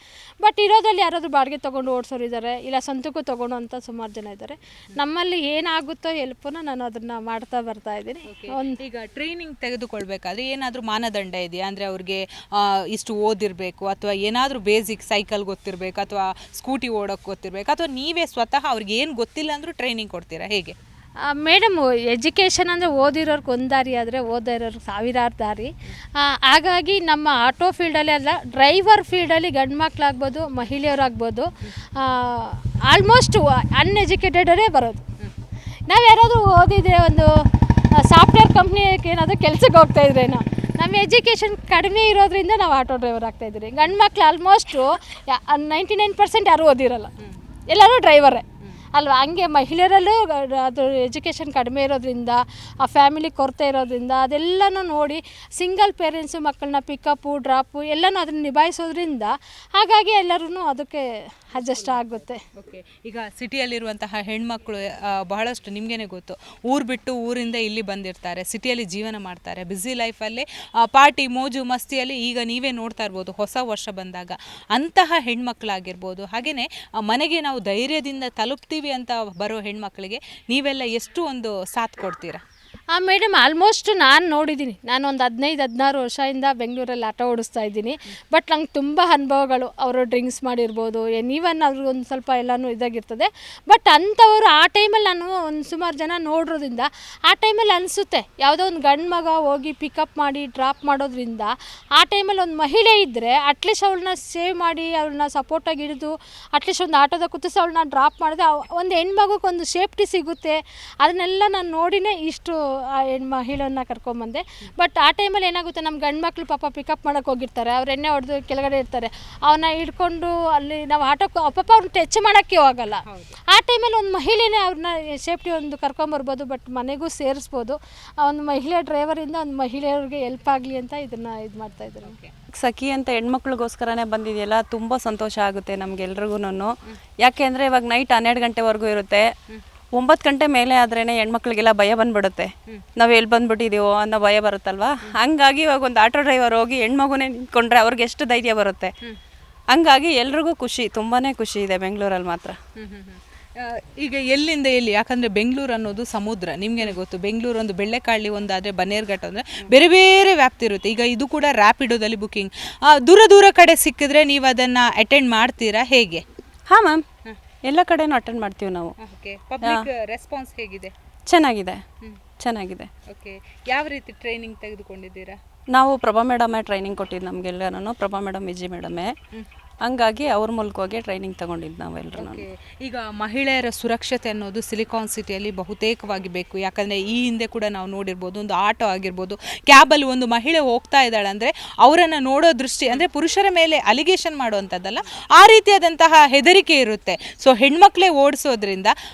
ಬಟ್ ಇರೋದ್ರಲ್ಲಿ ಯಾರಾದರೂ ಬಾಡಿಗೆ ತೊಗೊಂಡು ಓಡಿಸೋರು ಇದ್ದಾರೆ, ಇಲ್ಲ ಸ್ವಂತಕ್ಕೂ ತೊಗೊಂಡು ಅಂತ ಸುಮಾರು ಜನ ಇದ್ದಾರೆ. ನಮ್ಮಲ್ಲಿ ಏನಾಗುತ್ತೋ ಹೆಲ್ಪನ್ನು ನಾನು ಅದನ್ನು ಮಾಡ್ತಾ ಬರ್ತಾ ಇದ್ದೀನಿ. ಈಗ ಟ್ರೈನಿಂಗ್ ತೆಗೆದುಕೊಳ್ಬೇಕಾದ್ರೆ ಏನಾದರೂ ಮಾನದಂಡ ಇದೆಯಾ? ಅಂದರೆ ಅವ್ರಿಗೆ ಇಷ್ಟು ಓದಿರಬೇಕು ಅಥವಾ ಏನಾದರೂ ಬೇಸಿಕ್ ಸೈಕಲ್ ಗೊತ್ತಿರಬೇಕು ಅಥವಾ ಸ್ಕೂಟಿ ಓಡೋಕ್ಕೆ ಗೊತ್ತಿರಬೇಕು ಅಥವಾ ನೀವೇ ಸ್ವತಃ ಅವ್ರಿಗೆ ಏನು ಗೊತ್ತಿಲ್ಲ ಅಂದರೂ ಟ್ರೈನಿಂಗ್ ಕೊಡ್ತೀರಾ, ಹೇಗೆ? ಮೇಡಮ್, ಎಜುಕೇಷನ್ ಅಂದರೆ ಓದಿರೋರ್ಗೆ ಒಂದು ದಾರಿ ಆದರೆ ಓದೋ ಇರೋರ್ಗೆ ಸಾವಿರಾರು ದಾರಿ. ಹಾಗಾಗಿ ನಮ್ಮ ಆಟೋ ಫೀಲ್ಡಲ್ಲಿ ಅಲ್ಲ, ಡ್ರೈವರ್ ಫೀಲ್ಡಲ್ಲಿ ಗಂಡು ಮಕ್ಕಳಾಗ್ಬೋದು, ಮಹಿಳೆಯರಾಗ್ಬೋದು, ಆಲ್ಮೋಸ್ಟ್ ಅನ್ಎಜುಕೇಟೆಡರೇ ಬರೋದು. ನಾವು ಯಾರಾದರೂ ಓದಿದರೆ ಒಂದು ಸಾಫ್ಟ್ವೇರ್ ಕಂಪ್ನಿಗೆ ಏನಾದರೂ ಕೆಲಸಕ್ಕೆ ಹೋಗ್ತಾಯಿದ್ರೇನೋ, ನಮ್ಮ ಎಜುಕೇಷನ್ ಕಡಿಮೆ ಇರೋದ್ರಿಂದ ನಾವು ಆಟೋ ಡ್ರೈವರ್ ಆಗ್ತಾಯಿದ್ರಿ. ಗಂಡು ಮಕ್ಳು ಆಲ್ಮೋಸ್ಟು 99% ಯಾರೂ ಓದಿರಲ್ಲ, ಎಲ್ಲರೂ ಡ್ರೈವರೇ ಅಲ್ವಾ? ಹಂಗೆ ಮಹಿಳೆಯರಲ್ಲೂ ಅದು ಎಜುಕೇಷನ್ ಕಡಿಮೆ ಇರೋದ್ರಿಂದ, ಆ ಫ್ಯಾಮಿಲಿ ಕೊರತೆ ಇರೋದ್ರಿಂದ ಅದೆಲ್ಲನೂ ನೋಡಿ ಸಿಂಗಲ್ ಪೇರೆಂಟ್ಸು ಮಕ್ಕಳನ್ನ ಪಿಕಪ್ಪು ಡ್ರಾಪು ಎಲ್ಲನೂ ಅದನ್ನು ನಿಭಾಯಿಸೋದ್ರಿಂದ ಹಾಗಾಗಿ ಎಲ್ಲರೂ ಅದಕ್ಕೆ ಅಡ್ಜಸ್ಟ್ ಆಗುತ್ತೆ. ಓಕೆ, ಈಗ ಸಿಟಿಯಲ್ಲಿರುವಂತಹ ಹೆಣ್ಮಕ್ಳು ಬಹಳಷ್ಟು ನಿಮಗೇನೆ ಗೊತ್ತು, ಊರು ಬಿಟ್ಟು ಊರಿಂದ ಇಲ್ಲಿ ಬಂದಿರ್ತಾರೆ, ಸಿಟಿಯಲ್ಲಿ ಜೀವನ ಮಾಡ್ತಾರೆ, ಬ್ಯುಸಿ ಲೈಫಲ್ಲಿ ಪಾರ್ಟಿ ಮೋಜು ಮಸ್ತಿಯಲ್ಲಿ. ಈಗ ನೀವೇ ನೋಡ್ತಾ ಇರ್ಬೋದು ಹೊಸ ವರ್ಷ ಬಂದಾಗ ಅಂತಹ ಹೆಣ್ಮಕ್ಳಾಗಿರ್ಬೋದು, ಹಾಗೆಯೇ ಮನೆಗೆ ನಾವು ಧೈರ್ಯದಿಂದ ತಲುಪ್ತೀವಿ ಅಂತ ಬರೋ ಹೆಣ್ಮಕ್ಳಿಗೆ ನೀವೆಲ್ಲ ಎಷ್ಟು ಒಂದು ಸಾಥ್ ಕೊಡ್ತೀರಾ? ಮೇಡಮ್, ಆಲ್ಮೋಸ್ಟ್ ನಾನು ನೋಡಿದ್ದೀನಿ. ನಾನು ಒಂದು 15-16 ವರ್ಷದಿಂದ ಬೆಂಗಳೂರಲ್ಲಿ ಆಟೋ ಓಡಿಸ್ತಾ ಇದ್ದೀನಿ. ಬಟ್ ನಂಗೆ ತುಂಬ ಅನುಭವಗಳು, ಅವರು ಡ್ರಿಂಕ್ಸ್ ಮಾಡಿರ್ಬೋದು, ಈವನ್ ಅವ್ರಿಗೆ ಒಂದು ಸ್ವಲ್ಪ ಎಲ್ಲನೂ ಇದಾಗಿರ್ತದೆ. ಬಟ್ ಅಂಥವರು ಆ ಟೈಮಲ್ಲಿ ನಾನು ಒಂದು ಸುಮಾರು ಜನ ನೋಡೋದ್ರಿಂದ ಆ ಟೈಮಲ್ಲಿ ಅನಿಸುತ್ತೆ, ಯಾವುದೋ ಒಂದು ಗಂಡು ಮಗ ಹೋಗಿ ಪಿಕಪ್ ಮಾಡಿ ಡ್ರಾಪ್ ಮಾಡೋದ್ರಿಂದ ಆ ಟೈಮಲ್ಲಿ ಒಂದು ಮಹಿಳೆ ಇದ್ದರೆ ಅಟ್ಲೀಸ್ಟ್ ಅವಳನ್ನ ಸೇವ್ ಮಾಡಿ ಅವ್ಳನ್ನ ಸಪೋರ್ಟಾಗಿ ಹಿಡಿದು ಅಟ್ಲೀಸ್ಟ್ ಒಂದು ಆಟೋದ ಕೂತಿಸಿ ಅವಳನ್ನ ಡ್ರಾಪ್ ಮಾಡಿದ್ರೆ ಒಂದು ಹೆಣ್ಮಗುಗೆ ಒಂದು ಸೇಫ್ಟಿ ಸಿಗುತ್ತೆ. ಅದನ್ನೆಲ್ಲ ನಾನು ನೋಡಿನೇ ಇಷ್ಟು ಆ ಮಹಿಳೆಯನ್ನ ಕರ್ಕೊಂಬಂದೆ. ಬಟ್ ಆ ಟೈಮಲ್ಲಿ ಏನಾಗುತ್ತೆ, ನಮ್ಮ ಗಂಡು ಮಕ್ಕಳು ಪಾಪ ಪಿಕಪ್ ಮಾಡೋಕ್ಕೆ ಹೋಗಿರ್ತಾರೆ, ಅವ್ರು ಎಣ್ಣೆ ಹೊಡೆದು ಕೆಳಗಡೆ ಇರ್ತಾರೆ, ಅವನ್ನ ಹಿಡ್ಕೊಂಡು ಅಲ್ಲಿ ನಾವು ಆಟೋಕ್ಕೆ ಪಾಪ ಅವ್ರನ್ನ ಟಚ್ ಮಾಡೋಕ್ಕೆ ಹೋಗಲ್ಲ. ಆ ಟೈಮಲ್ಲಿ ಒಂದು ಮಹಿಳೆನೇ ಅವ್ರನ್ನ ಸೇಫ್ಟಿ ಒಂದು ಕರ್ಕೊಂಬರ್ಬೋದು, ಬಟ್ ಮನೆಗೂ ಸೇರಿಸ್ಬೋದು. ಒಂದು ಮಹಿಳೆ ಡ್ರೈವರಿಂದ ಒಂದು ಮಹಿಳೆಯವ್ರಿಗೆ ಹೆಲ್ಪ್ ಆಗಲಿ ಅಂತ ಇದನ್ನು ಇದು ಮಾಡ್ತಾಯಿದ್ದಾರೆ. ಸಖಿ ಅಂತ ಹೆಣ್ಮಕ್ಳಿಗೋಸ್ಕರನೇ ಬಂದಿದೆಯಲ್ಲ, ತುಂಬ ಸಂತೋಷ ಆಗುತ್ತೆ ನಮಗೆಲ್ರಿಗೂ. ಯಾಕೆ ಅಂದರೆ ಇವಾಗ ನೈಟ್ 12 ಗಂಟೆವರೆಗೂ ಇರುತ್ತೆ. 9 ಗಂಟೆ ಮೇಲೆ ಆದ್ರೇ ಹೆಣ್ಮಕ್ಳಿಗೆಲ್ಲ ಭಯ ಬಂದ್ಬಿಡುತ್ತೆ, ನಾವು ಎಲ್ಲಿ ಬಂದ್ಬಿಟ್ಟಿದ್ದೀವೋ ಅನ್ನೋ ಭಯ ಬರುತ್ತಲ್ವಾ. ಹಂಗಾಗಿ ಇವಾಗ ಒಂದು ಆಟೋ ಡ್ರೈವರ್ ಹೋಗಿ ಹೆಣ್ಮಗುನೇ ನಿಂತ್ಕೊಂಡ್ರೆ ಅವ್ರಿಗೆ ಎಷ್ಟು ಧೈರ್ಯ ಬರುತ್ತೆ. ಹಂಗಾಗಿ ಎಲ್ರಿಗೂ ಖುಷಿ, ತುಂಬಾ ಖುಷಿ ಇದೆ ಬೆಂಗಳೂರಲ್ಲಿ ಮಾತ್ರ. ಈಗ ಎಲ್ಲಿಂದ ಎಲ್ಲಿ, ಯಾಕಂದರೆ ಬೆಂಗಳೂರು ಅನ್ನೋದು ಸಮುದ್ರ, ನಿಮಗೇನೆ ಗೊತ್ತು. ಬೆಂಗಳೂರು ಒಂದು ಬೆಳ್ಳೆಕಾಳಿ ಒಂದಾದರೆ ಬನ್ನೇರುಘಟ್ಟ ಅಂದರೆ ಬೇರೆ ಬೇರೆ ವ್ಯಾಪ್ತಿ ಇರುತ್ತೆ. ಈಗ ಇದು ಕೂಡ ರ್ಯಾಪಿಡೋದಲ್ಲಿ ಬುಕ್ಕಿಂಗ್, ದೂರ ಕಡೆ ಸಿಕ್ಕಿದ್ರೆ ನೀವು ಅದನ್ನು ಅಟೆಂಡ್ ಮಾಡ್ತೀರಾ, ಹೇಗೆ? ಹಾಂ ಮ್ಯಾಮ್, ಎಲ್ಲ ಕಡೆನೂ ಅಟೆಂಡ್ ಮಾಡ್ತೀವಿ ನಾವು. ಪಬ್ಲಿಕ್ ರೆಸ್ಪಾನ್ಸ್ ಹೇಗಿದೆ? ಚೆನ್ನಾಗಿದೆ, ಚೆನ್ನಾಗಿದೆ. ಓಕೆ, ಯಾವ ರೀತಿ ಟ್ರೈನಿಂಗ್ ತೆಗೆದುಕೊಂಡಿದ್ದೀರಾ? ನಾವು ಪ್ರಭಾ ಮೇಡಮೇ ಟ್ರೈನಿಂಗ್ ಕೊಟ್ಟಿದ್ದು ನಮಗೆಲ್ಲರೂ, ಪ್ರಭಾ ಮೇಡಮ್, ವಿಜಿ ಮೇಡಮೇ. ಹಂಗಾಗಿ ಅವ್ರ ಮೂಲಕವಾಗಿ ಟ್ರೈನಿಂಗ್ ತಗೊಂಡಿದ್ದು ನಾವೆಲ್ಲರೂ. ಈಗ ಮಹಿಳೆಯರ ಸುರಕ್ಷತೆ ಅನ್ನೋದು ಸಿಲಿಕಾನ್ ಸಿಟಿಯಲ್ಲಿ ಬಹುತೇಕವಾಗಿ ಬೇಕು. ಯಾಕಂದರೆ ಈ ಹಿಂದೆ ಕೂಡ ನಾವು ನೋಡಿರ್ಬೋದು, ಒಂದು ಆಟೋ ಆಗಿರ್ಬೋದು, ಕ್ಯಾಬಲ್ಲಿ ಒಂದು ಮಹಿಳೆ ಹೋಗ್ತಾ ಇದ್ದಾಳೆ ಅಂದರೆ ಅವರನ್ನು ನೋಡೋ ದೃಷ್ಟಿ ಅಂದರೆ ಪುರುಷರ ಮೇಲೆ ಅಲಿಗೇಷನ್ ಮಾಡುವಂಥದ್ದಲ್ಲ, ಆ ರೀತಿಯಾದಂತಹ ಹೆದರಿಕೆ ಇರುತ್ತೆ. ಸೊ ಹೆಣ್ಮಕ್ಳೇ ಓಡಿಸೋದ್ರಿಂದ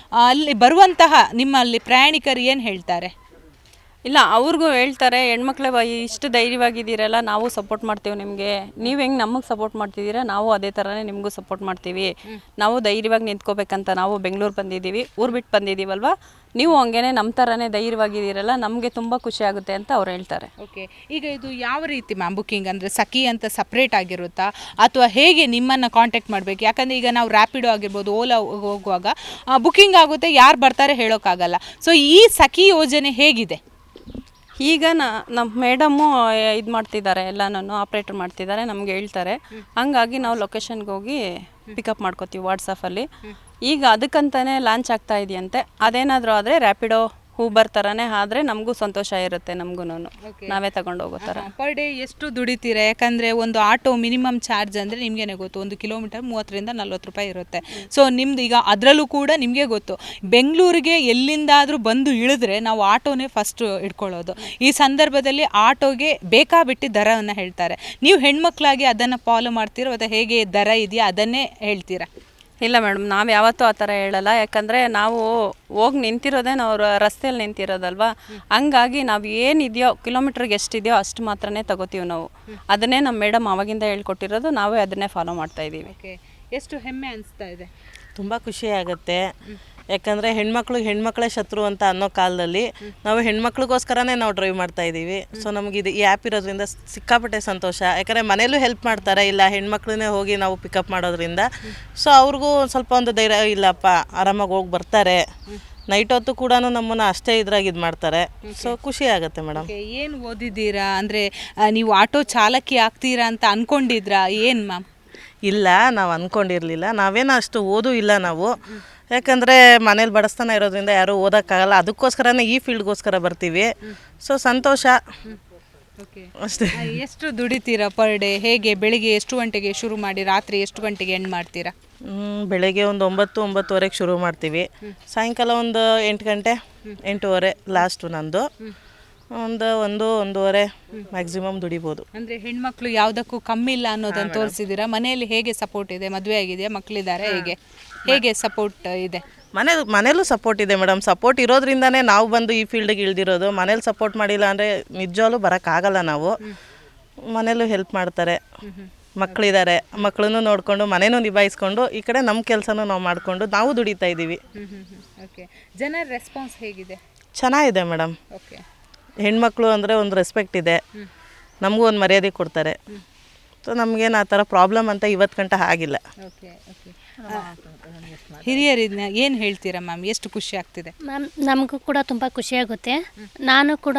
ಅಲ್ಲಿ ಬರುವಂತಹ ನಿಮ್ಮಲ್ಲಿ ಪ್ರಯಾಣಿಕರು ಏನು ಹೇಳ್ತಾರೆ? ಇಲ್ಲ, ಅವ್ರಿಗೂ ಹೇಳ್ತಾರೆ, ಹೆಣ್ಮಕ್ಳೇ ಇಷ್ಟು ಧೈರ್ಯವಾಗಿದ್ದೀರಲ್ಲ, ನಾವು ಸಪೋರ್ಟ್ ಮಾಡ್ತೀವಿ ನಿಮಗೆ, ನೀವು ಹೆಂಗೆ ನಮಗೆ ಸಪೋರ್ಟ್ ಮಾಡ್ತಿದ್ದೀರಾ ನಾವು ಅದೇ ಥರನೇ ನಿಮಗೂ ಸಪೋರ್ಟ್ ಮಾಡ್ತೀವಿ, ನಾವು ಧೈರ್ಯವಾಗಿ ನಿಂತ್ಕೋಬೇಕಂತ ನಾವು ಬೆಂಗಳೂರು ಬಂದಿದ್ದೀವಿ, ಊರು ಬಿಟ್ಟು ಬಂದಿದ್ದೀವಲ್ವ, ನೀವು ಹಂಗೇನೆ ನಮ್ಮ ಥರನೇ ಧೈರ್ಯವಾಗಿದ್ದೀರಲ್ಲ, ನಮಗೆ ತುಂಬ ಖುಷಿ ಆಗುತ್ತೆ ಅಂತ ಅವ್ರು ಹೇಳ್ತಾರೆ. ಓಕೆ, ಈಗ ಇದು ಯಾವ ರೀತಿ ಮ್ಯಾಮ್ ಬುಕ್ಕಿಂಗ್ ಅಂದರೆ ಸಖಿ ಅಂತ ಸಪ್ರೇಟ್ ಆಗಿರುತ್ತಾ ಅಥವಾ ಹೇಗೆ ನಿಮ್ಮನ್ನು ಕಾಂಟ್ಯಾಕ್ಟ್ ಮಾಡಬೇಕು? ಯಾಕಂದರೆ ಈಗ ನಾವು ರ್ಯಾಪಿಡೋ ಆಗಿರ್ಬೋದು, ಓಲಾ ಹೋಗುವಾಗ ಬುಕ್ಕಿಂಗ್ ಆಗುತ್ತೆ, ಯಾರು ಬರ್ತಾರೆ ಹೇಳೋಕ್ಕಾಗಲ್ಲ. ಸೊ ಈ ಸಖಿ ಯೋಜನೆ ಹೇಗಿದೆ? ಈಗ ನಮ್ಮ ಮೇಡಮ್ಮು ಇದು ಮಾಡ್ತಿದ್ದಾರೆ, ಎಲ್ಲನೂ ಆಪ್ರೇಟರ್ ಮಾಡ್ತಿದ್ದಾರೆ, ನಮ್ಗೆ ಹೇಳ್ತಾರೆ. ಹಂಗಾಗಿ ನಾವು ಲೊಕೇಶನ್ಗೆ ಹೋಗಿ ಪಿಕಪ್ ಮಾಡ್ಕೋತೀವಿ ವಾಟ್ಸಪ್ಪಲ್ಲಿ. ಈಗ ಅದಕ್ಕಂತಲೇ ಲಾಂಚ್ ಆಗ್ತಾ ಇದೆಯಂತೆ, ಅದೇನಾದರೂ ಆದರೆ ರ್ಯಾಪಿಡೋ ಊಬರ್ ಥರನೇ ಆದರೆ ನಮಗೂ ಸಂತೋಷ ಇರುತ್ತೆ, ನಮಗೂ ನಾವೇ ತಗೊಂಡು ಹೋಗೋ ಥರ. ಪರ್ ಡೇ ಎಷ್ಟು ದುಡಿತೀರಾ? ಯಾಕಂದರೆ ಒಂದು ಆಟೋ ಮಿನಿಮಮ್ ಚಾರ್ಜ್ ಅಂದರೆ ನಿಮಗೇನೆ ಗೊತ್ತು, 1 ಕಿಲೋಮೀಟರ್ 30-40 ರೂಪಾಯಿ ಇರುತ್ತೆ. ಸೊ ನಿಮ್ದು ಈಗ ಅದರಲ್ಲೂ ಕೂಡ ನಿಮಗೆ ಗೊತ್ತು, ಬೆಂಗಳೂರಿಗೆ ಎಲ್ಲಿಂದಾದರೂ ಬಂದು ಇಳಿದ್ರೆ ನಾವು ಆಟೋನೇ ಫಸ್ಟ್ ಇಟ್ಕೊಳ್ಳೋದು. ಈ ಸಂದರ್ಭದಲ್ಲಿ ಆಟೋಗೆ ಬೇಕಾಬಿಟ್ಟು ದರವನ್ನು ಹೇಳ್ತಾರೆ. ನೀವು ಹೆಣ್ಮಕ್ಳಾಗಿ ಅದನ್ನು ಫಾಲೋ ಮಾಡ್ತೀರೋ ಅಥವಾ ಹೇಗೆ ದರ ಇದೆಯಾ ಅದನ್ನೇ ಹೇಳ್ತೀರಾ? ಇಲ್ಲ ಮೇಡಮ್, ನಾವು ಯಾವತ್ತೂ ಆ ಥರ ಹೇಳಲ್ಲ. ಯಾಕಂದರೆ ನಾವು ಹೋಗಿ ನಿಂತಿರೋದೇ ನಾವು ರಸ್ತೆಯಲ್ಲಿ ನಿಂತಿರೋದಲ್ವ, ಹಂಗಾಗಿ ನಾವು ಏನಿದೆಯೋ ಕಿಲೋಮೀಟ್ರಿಗೆ ಎಷ್ಟಿದೆಯೋ ಅಷ್ಟು ಮಾತ್ರನೇ ತಗೋತೀವಿ ನಾವು. ಅದನ್ನೇ ನಮ್ಮ ಮೇಡಮ್ ಆವಾಗಿಂದ ಹೇಳ್ಕೊಟ್ಟಿರೋದು, ನಾವೇ ಅದನ್ನೇ ಫಾಲೋ ಮಾಡ್ತಾಯಿದ್ದೀವಿ. ಓಕೆ, ಎಷ್ಟು ಹೆಮ್ಮೆ ಅನಿಸ್ತಾ ಇದೆ? ತುಂಬ ಖುಷಿ ಆಗುತ್ತೆ. ಯಾಕಂದರೆ ಹೆಣ್ಮಕ್ಳೇ ಶತ್ರು ಅಂತ ಅನ್ನೋ ಕಾಲದಲ್ಲಿ ನಾವು ಹೆಣ್ಮಕ್ಳಿಗೋಸ್ಕರನೇ ನಾವು ಡ್ರೈವ್ ಮಾಡ್ತಾ ಇದ್ದೀವಿ. ಸೊ ನಮಗೆ ಈ ಆ್ಯಪ್ ಇರೋದ್ರಿಂದ ಸಿಕ್ಕಾಪಟ್ಟೆ ಸಂತೋಷ. ಯಾಕಂದರೆ ಮನೇಲೂ ಹೆಲ್ಪ್ ಮಾಡ್ತಾರೆ, ಇಲ್ಲ ಹೆಣ್ಮಕ್ಳನ್ನೇ ಹೋಗಿ ನಾವು ಪಿಕಪ್ ಮಾಡೋದ್ರಿಂದ. ಸೊ ಅವ್ರಿಗೂ ಸ್ವಲ್ಪ ಒಂದು ಧೈರ್ಯ, ಇಲ್ಲಪ್ಪ ಆರಾಮಾಗಿ ಹೋಗಿ ಬರ್ತಾರೆ ನೈಟ್ ಹೊತ್ತು ಕೂಡ ನಮ್ಮನ್ನು ಅಷ್ಟೇ ಇದ್ರಾಗ ಇದು ಮಾಡ್ತಾರೆ. ಸೊ ಖುಷಿ ಆಗುತ್ತೆ ಮೇಡಮ್. ಏನು ಓದಿದ್ದೀರಾ ಅಂದರೆ ನೀವು ಆಟೋ ಚಾಲಕಿ ಆಗ್ತೀರಾ ಅಂತ ಅನ್ಕೊಂಡಿದ್ರಾ ಏನು ಮ್ಯಾಮ್? ಇಲ್ಲ, ನಾವು ಅಂದ್ಕೊಂಡಿರಲಿಲ್ಲ. ನಾವೇನೋ ಅಷ್ಟು ಓದೂ ಇಲ್ಲ ನಾವು. ಯಾಕಂದರೆ ಮನೇಲಿ ಬಡಿಸ್ತಾನೆ ಇರೋದ್ರಿಂದ ಯಾರೂ ಓದೋಕ್ಕಾಗಲ್ಲ. ಅದಕ್ಕೋಸ್ಕರನೇ ಈ ಫೀಲ್ಡ್ಗೋಸ್ಕರ ಬರ್ತೀವಿ. ಸೊ ಸಂತೋಷ ಅಷ್ಟೇ. ಎಷ್ಟು ದುಡಿತೀರಾ ಪರ್ ಡೇ? ಹೇಗೆ ಬೆಳಿಗ್ಗೆ ಎಷ್ಟು ಗಂಟೆಗೆ ಶುರು ಮಾಡಿ ರಾತ್ರಿ ಎಷ್ಟು ಗಂಟೆಗೆ ಎಂಡ್ ಮಾಡ್ತೀರಾ? ಬೆಳಗ್ಗೆ ಒಂದು 9-9:30ಗೆ ಶುರು ಮಾಡ್ತೀವಿ. ಸಾಯಂಕಾಲ ಒಂದು 8 ಗಂಟೆ 8:30 ಲಾಸ್ಟು ನಂದು. ಒಂದು 1-1:30 ಮ್ಯಾಕ್ಸಿಮಮ್ ದುಡಿಬೋದು. ಅಂದರೆ ಹೆಣ್ಮಕ್ಳು ಯಾವುದಕ್ಕೂ ಕಮ್ಮಿ ಇಲ್ಲ ಅನ್ನೋದನ್ನು ತೋರಿಸಿದ್ದೀರಾ. ಮನೆಯಲ್ಲಿ ಹೇಗೆ ಸಪೋರ್ಟ್ ಇದೆ? ಮದುವೆ ಆಗಿದೆಯಾ? ಮಕ್ಕಳಿದ್ದಾರೆ? ಹೇಗೆ ಸಪೋರ್ಟ್ ಇದೆ? ಮನೇಲೂ ಸಪೋರ್ಟ್ ಇದೆ ಮೇಡಮ್. ಸಪೋರ್ಟ್ ಇರೋದ್ರಿಂದನೇ ನಾವು ಬಂದು ಈ ಫೀಲ್ಡಿಗೆ ಇಳ್ದಿರೋದು. ಮನೇಲಿ ಸಪೋರ್ಟ್ ಮಾಡಿಲ್ಲ ಅಂದರೆ ನಿಜವಾಗ್ಲೂ ಬರೋಕ್ಕಾಗಲ್ಲ ನಾವು. ಮನೇಲೂ ಹೆಲ್ಪ್ ಮಾಡ್ತಾರೆ. ಮಕ್ಕಳಿದ್ದಾರೆ, ಮಕ್ಕಳನ್ನು ನೋಡಿಕೊಂಡು ಮನೇನೂ ನಿಭಾಯಿಸ್ಕೊಂಡು ಈ ಕಡೆ ನಮ್ಮ ಕೆಲಸನೂ ನಾವು ಮಾಡಿಕೊಂಡು ನಾವು ದುಡಿತಾ ಇದ್ದೀವಿ. ಓಕೆ, ಜನರ ರೆಸ್ಪಾನ್ಸ್ ಹೇಗಿದೆ? ಚೆನ್ನಾಗಿದೆ ಮೇಡಮ್. ಓಕೆ, ಹೆಣ್ಮಕ್ಳು ಅಂದರೆ ಒಂದು ರೆಸ್ಪೆಕ್ಟ್ ಇದೆ, ನಮಗೂ ಒಂದು ಮರ್ಯಾದೆ ಕೊಡ್ತಾರೆ. ಸೊ ನಮಗೇನು ಆ ಥರ ಪ್ರಾಬ್ಲಮ್ ಅಂತ ಇವತ್ತು ಗಂಟ ಆಗಿಲ್ಲ. Okay okay. ಹಿರಿಯರಿನ ಏನು ಹೇಳ್ತೀರಾ ಮ್ಯಾಮ್? ಎಷ್ಟು ಖುಷಿ ಆಗ್ತಿದೆ? ಮ್ಯಾಮ್ ನಮಗೂ ಕೂಡ ತುಂಬ ಖುಷಿಯಾಗುತ್ತೆ. ನಾನು ಕೂಡ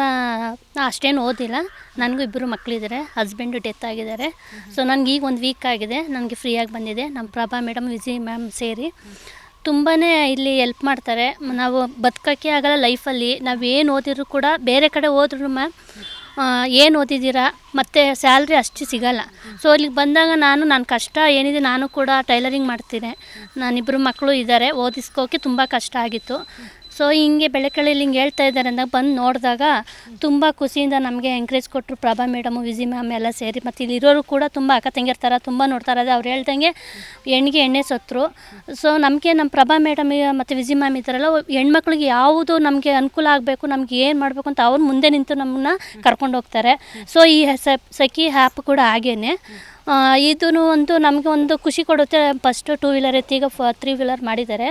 ಅಷ್ಟೇನು ಓದಿಲ್ಲ, ನನಗೂ 2 ಮಕ್ಕಳಿದ್ದಾರೆ. ಹಸ್ಬೆಂಡು ಡೆತ್ ಆಗಿದ್ದಾರೆ. ಸೊ ನನಗೆ ಈಗ 1 ವೀಕ್ ಆಗಿದೆ, ನನಗೆ ಫ್ರೀಯಾಗಿ ಬಂದಿದೆ. ನಮ್ಮ ಪ್ರಭಾ ಮೇಡಮ್, ವಿಜಿ ಮ್ಯಾಮ್ ಸೇರಿ ತುಂಬಾ ಇಲ್ಲಿ ಹೆಲ್ಪ್ ಮಾಡ್ತಾರೆ. ನಾವು ಬದುಕೋಕ್ಕೆ ಆಗಲ್ಲ ಲೈಫಲ್ಲಿ. ನಾವು ಏನು ಓದಿದ್ರು ಕೂಡ ಬೇರೆ ಕಡೆ ಹೋದ್ರು ಮ್ಯಾಮ್ ಏನು ಓದಿದ್ದೀರಾ ಮತ್ತು ಸ್ಯಾಲ್ರಿ ಅಷ್ಟು ಸಿಗಲ್ಲ. ಸೊ ಇಲ್ಲಿಗೆ ಬಂದಾಗ ನನ್ನ ಕಷ್ಟ ಏನಿದೆ, ನಾನು ಕೂಡ ಟೈಲರಿಂಗ್ ಮಾಡ್ತೀನಿ. ನಾನಿಬ್ಬರು ಮಕ್ಕಳು ಇದ್ದಾರೆ, ಓದಿಸ್ಕೋಕೆ ತುಂಬ ಕಷ್ಟ ಆಗಿತ್ತು. ಸೊ ಹಿಂಗೆ ಬೆಳಕಳ್ಳಿಲಿ ಹಿಂಗೆ ಹೇಳ್ತಾ ಇದ್ದಾರೆ ಅಂದಾಗ ಬಂದು ನೋಡಿದಾಗ ತುಂಬ ಖುಷಿಯಿಂದ ನಮಗೆ ಎಂಕರೇಜ್ ಕೊಟ್ಟರು ಪ್ರಭಾ ಮೇಡಮು, ವಿಜಿ ಮ್ಯಾಮ್ ಎಲ್ಲ ಸೇರಿ. ಮತ್ತು ಇಲ್ಲಿರೋರು ಕೂಡ ತುಂಬ ಅಕ್ಕ ತಂಗಿಯರ ಥರ ತುಂಬ ನೋಡ್ತಾರೆ. ಅವ್ರು ಹೇಳ್ದಂಗೆ ಹೆಣ್ಣಿಗೆ ಎಣ್ಣೆ ಸತ್ರು. ಸೊ ನಮಗೆ ನಮ್ಮ ಪ್ರಭಾ ಮೇಡಮ್ ಮತ್ತು ವಿಜಿ ಮ್ಯಾಮ್ ಇದ್ದಾರಲ್ಲ, ಹೆಣ್ಮಕ್ಳಿಗೆ ಯಾವುದು ನಮಗೆ ಅನುಕೂಲ ಆಗಬೇಕು, ನಮ್ಗೆ ಏನು ಮಾಡಬೇಕು ಅಂತ ಅವ್ರು ಮುಂದೆ ನಿಂತು ನಮ್ಮನ್ನ ಕರ್ಕೊಂಡು ಹೋಗ್ತಾರೆ. ಸೊ ಈ ಸಖಿ ಆ್ಯಪ್ ಕೂಡ ಹಾಗೇನೆ. ಇದೂ ಒಂದು ನಮಗೆ ಒಂದು ಖುಷಿ ಕೊಡುತ್ತೆ. ಫಸ್ಟು 2 ವೀಲರ್ ಇತ್ತು, ಈಗ 3 ವೀಲರ್ ಮಾಡಿದ್ದಾರೆ.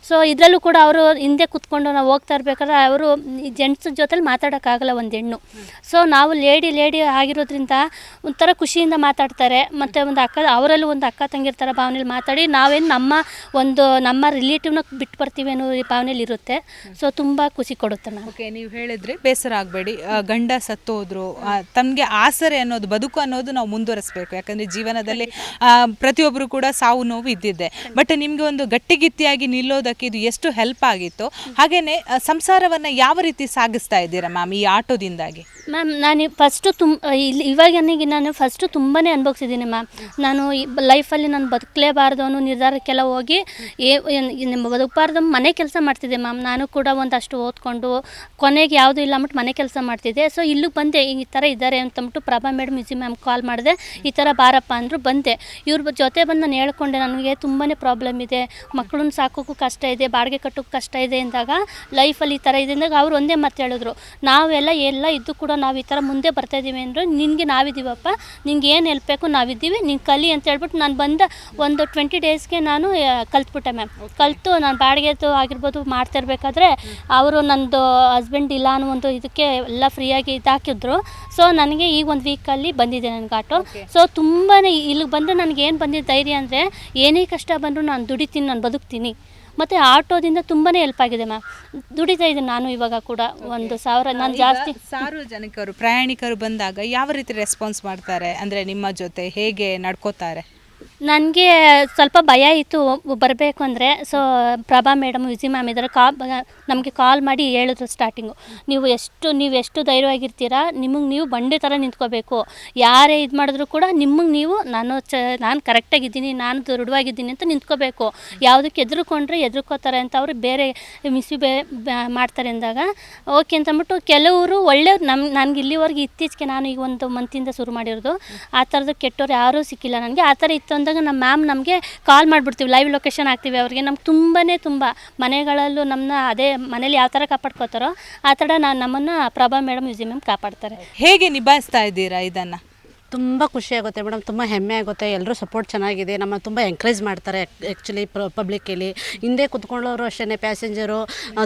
ಸೊ ಇದರಲ್ಲೂ ಕೂಡ ಅವರು ಹಿಂದೆ ಕೂತ್ಕೊಂಡು ನಾವು ಹೋಗ್ತಾ ಇರ್ಬೇಕಾದ್ರೆ ಅವರು ಜೆಂಟ್ಸ್ ಜೊತೆಲಿ ಮಾತಾಡೋಕ್ಕಾಗಲ್ಲ ಒಂದು ಹೆಣ್ಣು. ಸೊ ನಾವು ಲೇಡಿ ಆಗಿರೋದ್ರಿಂದ ಒಂಥರ ಖುಷಿಯಿಂದ ಮಾತಾಡ್ತಾರೆ. ಮತ್ತು ಒಂದು ಅವರಲ್ಲೂ ಒಂದು ಅಕ್ಕ ತಂಗಿರ ಥರ ಭಾವನೆಯಲ್ಲಿ ಮಾತಾಡಿ ನಾವೇನು ನಮ್ಮ ರಿಲೇಟಿವ್ನ ಬಿಟ್ಟು ಬರ್ತೀವಿ ಅನ್ನೋ ಭಾವನೆಯಲ್ಲಿ ಇರುತ್ತೆ. ಸೊ ತುಂಬ ಖುಷಿ ಕೊಡುತ್ತೆ ನಾವು. ಓಕೆ, ನೀವು ಹೇಳಿದ್ರೆ ಬೇಸರ ಆಗಬೇಡಿ. ಗಂಡ ಸತ್ತೋದ್ರು, ತಮಗೆ ಆಸರೆ ಅನ್ನೋದು, ಬದುಕು ಅನ್ನೋದು ನಾವು ಮುಂದುವರಿಸಬೇಕು. ಯಾಕಂದರೆ ಜೀವನದಲ್ಲಿ ಪ್ರತಿಯೊಬ್ಬರು ಕೂಡ ಸಾವು ನೋವು ಇದ್ದಿದ್ದೆ. ಬಟ್ ನಿಮಗೆ ಒಂದು ಗಟ್ಟಿಗಿತ್ತಿಯಾಗಿ ನಿಲ್ಲೋದಕ್ಕೆ ಇದು ಎಷ್ಟು ಹೆಲ್ಪ್ ಆಗಿತ್ತು. ಹಾಗೆಯೇ ಸಂಸಾರವನ್ನು ಯಾವ ರೀತಿ ಸಾಗಿಸ್ತಾ ಇದ್ದೀರಾ ಮ್ಯಾಮ್ ಈ ಆಟೋದಿಂದಾಗಿ? ಮ್ಯಾಮ್ ನಾನು ಫಸ್ಟು ಇವಾಗ ನಾನು ಫಸ್ಟು ತುಂಬಾ ಅನುಭವಿಸಿದ್ದೀನಿ ಮ್ಯಾಮ್. ನಾನು ಲೈಫಲ್ಲಿ ನಾನು ಬದುಕಲೇಬಾರ್ದು ಅನ್ನೋ ನಿರ್ಧಾರಕ್ಕೆಲ್ಲ ಹೋಗಿ ಬದುಕಬಾರ್ದು ಮನೆ ಕೆಲಸ ಮಾಡ್ತಿದ್ದೆ ಮ್ಯಾಮ್. ನಾನು ಕೂಡ ಒಂದಷ್ಟು ಓದ್ಕೊಂಡು ಕೊನೆಗೆ ಯಾವುದೂ ಇಲ್ಲ ಅಂದ್ಬಿಟ್ಟು ಮನೆ ಕೆಲಸ ಮಾಡ್ತಿದ್ದೆ. ಸೊ ಇಲ್ಲಿಗೆ ಬಂದೆ, ಈ ಥರ ಇದ್ದಾರೆ ಅಂತಂದ್ಬಿಟ್ಟು ಪ್ರಭಾ ಮೇಡಮ್, ವಿಜಿ ಮ್ಯಾಮ್ ಕಾಲ್ ಮಾಡಿದೆ. ಈ ಥರ ಬಾರಪ್ಪ ಅಂದರು, ಬಂದೆ. ಇವ್ರ ಜೊತೆ ಬಂದು ನಾನು ಹೇಳ್ಕೊಂಡೆ, ನನಗೆ ತುಂಬಾ ಪ್ರಾಬ್ಲಮ್ ಇದೆ, ಮಕ್ಕಳನ್ನ ಸಾಕೋಕ್ಕೂ ಕಷ್ಟ ಇದೆ, ಬಾಡಿಗೆ ಕಟ್ಟೋಕ್ಕೂ ಕಷ್ಟ ಇದೆ ಅಂದಾಗ ಲೈಫಲ್ಲಿ ಈ ಥರ ಇದೆ ಅಂದಾಗ ಅವ್ರು ಒಂದೇ ಮಾತು ಹೇಳಿದ್ರು, ನಾವೆಲ್ಲ ಇದ್ದು ಕೂಡ ನಾವು ಈ ಥರ ಮುಂದೆ ಬರ್ತಾಯಿದ್ದೀವಿ ಅಂದರೆ ನಿನಗೆ ನಾವಿದ್ದೀವಪ್ಪ, ನಿಂಗೆ ಏನು ಹೆಲ್ಪ್ ಬೇಕು ನಾವಿದ್ದೀವಿ, ನೀನು ಕಲಿ ಅಂತ ಹೇಳ್ಬಿಟ್ಟು ನಾನು ಬಂದ ಒಂದು 20 ಡೇಸ್ಗೆ ನಾನು ಕಲ್ತ್ಬಿಟ್ಟೆ ಮ್ಯಾಮ್. ಕಲಿತು ನಾನು ಬಾಡಿಗೆದು ಆಗಿರ್ಬೋದು ಮಾಡ್ತಿರ್ಬೇಕಾದ್ರೆ ಅವರು ನನ್ನದು ಹಸ್ಬೆಂಡ್ ಇಲ್ಲ ಅನ್ನೋ ಒಂದು ಇದಕ್ಕೆ ಎಲ್ಲ ಫ್ರೀಯಾಗಿ ಇದಾಕಿದ್ರು. ಸೊ ನನಗೆ ಈಗ 1 ವೀಕಲ್ಲಿ ಬಂದಿದೆ ನನಗೆ ಆಟೋ. ಸೊ ತುಂಬಾ ಇಲ್ಲಿಗೆ ಬಂದರೆ ನನಗೇನು ಬಂದಿದ್ದ ಧೈರ್ಯ ಅಂದರೆ ಏನೇ ಕಷ್ಟ ಬಂದರೂ ನಾನು ದುಡಿತೀನಿ, ನಾನು ಬದುಕ್ತೀನಿ. ಮತ್ತು ಆಟೋದಿಂದ ತುಂಬಾ ಹೆಲ್ಪ್ ಆಗಿದೆ ಮ್ಯಾಮ್. ದುಡಿತಾ ಇದ್ದೀನಿ ನಾನು ಇವಾಗ ಕೂಡ 1,000 ನಾನು ಜಾಸ್ತಿ. ಸಾರ್ವಜನಿಕರು ಪ್ರಯಾಣಿಕರು ಬಂದಾಗ ಯಾವ ರೀತಿ ರೆಸ್ಪಾನ್ಸ್ ಮಾಡ್ತಾರೆ? ಅಂದರೆ ನಿಮ್ಮ ಜೊತೆ ಹೇಗೆ ನಡ್ಕೋತಾರೆ? ನನಗೆ ಸ್ವಲ್ಪ ಭಯ ಇತ್ತು ಬರಬೇಕು ಅಂದರೆ. So Prabha madam, Viji ma'am ಇದ್ದಾರೆ, ನಮಗೆ ಕಾಲ್ ಮಾಡಿ ಹೇಳಿದ್ರು ಸ್ಟಾರ್ಟಿಂಗು, ನೀವು ಎಷ್ಟು ಧೈರ್ಯವಾಗಿರ್ತೀರಾ, ನಿಮಗೆ ನೀವು ಬಂಡೆ ಥರ ನಿಂತ್ಕೋಬೇಕು. ಯಾರೇ ಇದು ಮಾಡಿದ್ರು ಕೂಡ ನಿಮಗೆ ನೀವು ನಾನು ಕರೆಕ್ಟಾಗಿದ್ದೀನಿ, ನಾನು ದೃಢವಾಗಿದ್ದೀನಿ ಅಂತ ನಿಂತ್ಕೋಬೇಕು. ಯಾವುದಕ್ಕೆ ಎದುರ್ಕೋತಾರೆ ಅಂತ ಅವರು ಬೇರೆ ಮಾಡ್ತಾರೆ ಅಂದಾಗ ಓಕೆ ಅಂತಂದ್ಬಿಟ್ಟು ಕೆಲವರು ಒಳ್ಳೆಯವ್ರು ನನಗೆ ಇಲ್ಲಿವರೆಗೆ ಇತ್ತೀಚೆಗೆ ನಾನು ಈಗ 1 ಮಂತಿಂದ ಶುರು ಮಾಡಿರೋದು. ಆ ಥರದ್ದು ಕೆಟ್ಟವ್ರು ಯಾರೂ ಸಿಕ್ಕಿಲ್ಲ ನನಗೆ. ಆ ಥರ ಇತ್ತು ಅಂದಾಗ ನಮ್ಮ ಮ್ಯಾಮ್ ನಮಗೆ ಕಾಲ್ ಮಾಡಿಬಿಡ್ತೀವಿ, ಲೈವ್ ಲೊಕೇಶನ್ ಹಾಕ್ತೀವಿ ಅವ್ರಿಗೆ. ನಮ್ಗೆ ತುಂಬ ಮನೆಗಳಲ್ಲೂ ನಮ್ಮನ್ನ ಅದೇ ಮನೇಲಿ ಯಾವ ಥರ ಕಾಪಾಡ್ಕೋತಾರೋ ಆ ಥರ ನಮ್ಮನ್ನು ಪ್ರಭಾ ಮೇಡಮ್, ವಿಜಿ ಮ್ಯಾಮ್ ಕಾಪಾಡ್ತಾರೆ. ಹೇಗೆ ನಿಭಾಯಿಸ್ತಾ ಇದ್ದೀರಾ ಇದನ್ನು? ತುಂಬ ಖುಷಿಯಾಗುತ್ತೆ ಮೇಡಮ್, ತುಂಬ ಹೆಮ್ಮೆ ಆಗುತ್ತೆ. ಎಲ್ಲರೂ ಸಪೋರ್ಟ್ ಚೆನ್ನಾಗಿದೆ, ನಮ್ಮ ತುಂಬ ಎಂಕರೇಜ್ ಮಾಡ್ತಾರೆ ಆ್ಯಕ್ಚುಲಿ ಪಬ್ಲಿಕ್ಕಲ್ಲಿ. ಹಿಂದೆ ಕುತ್ಕೊಳ್ಳೋರು ಅಷ್ಟೇ, ಪ್ಯಾಸೆಂಜರು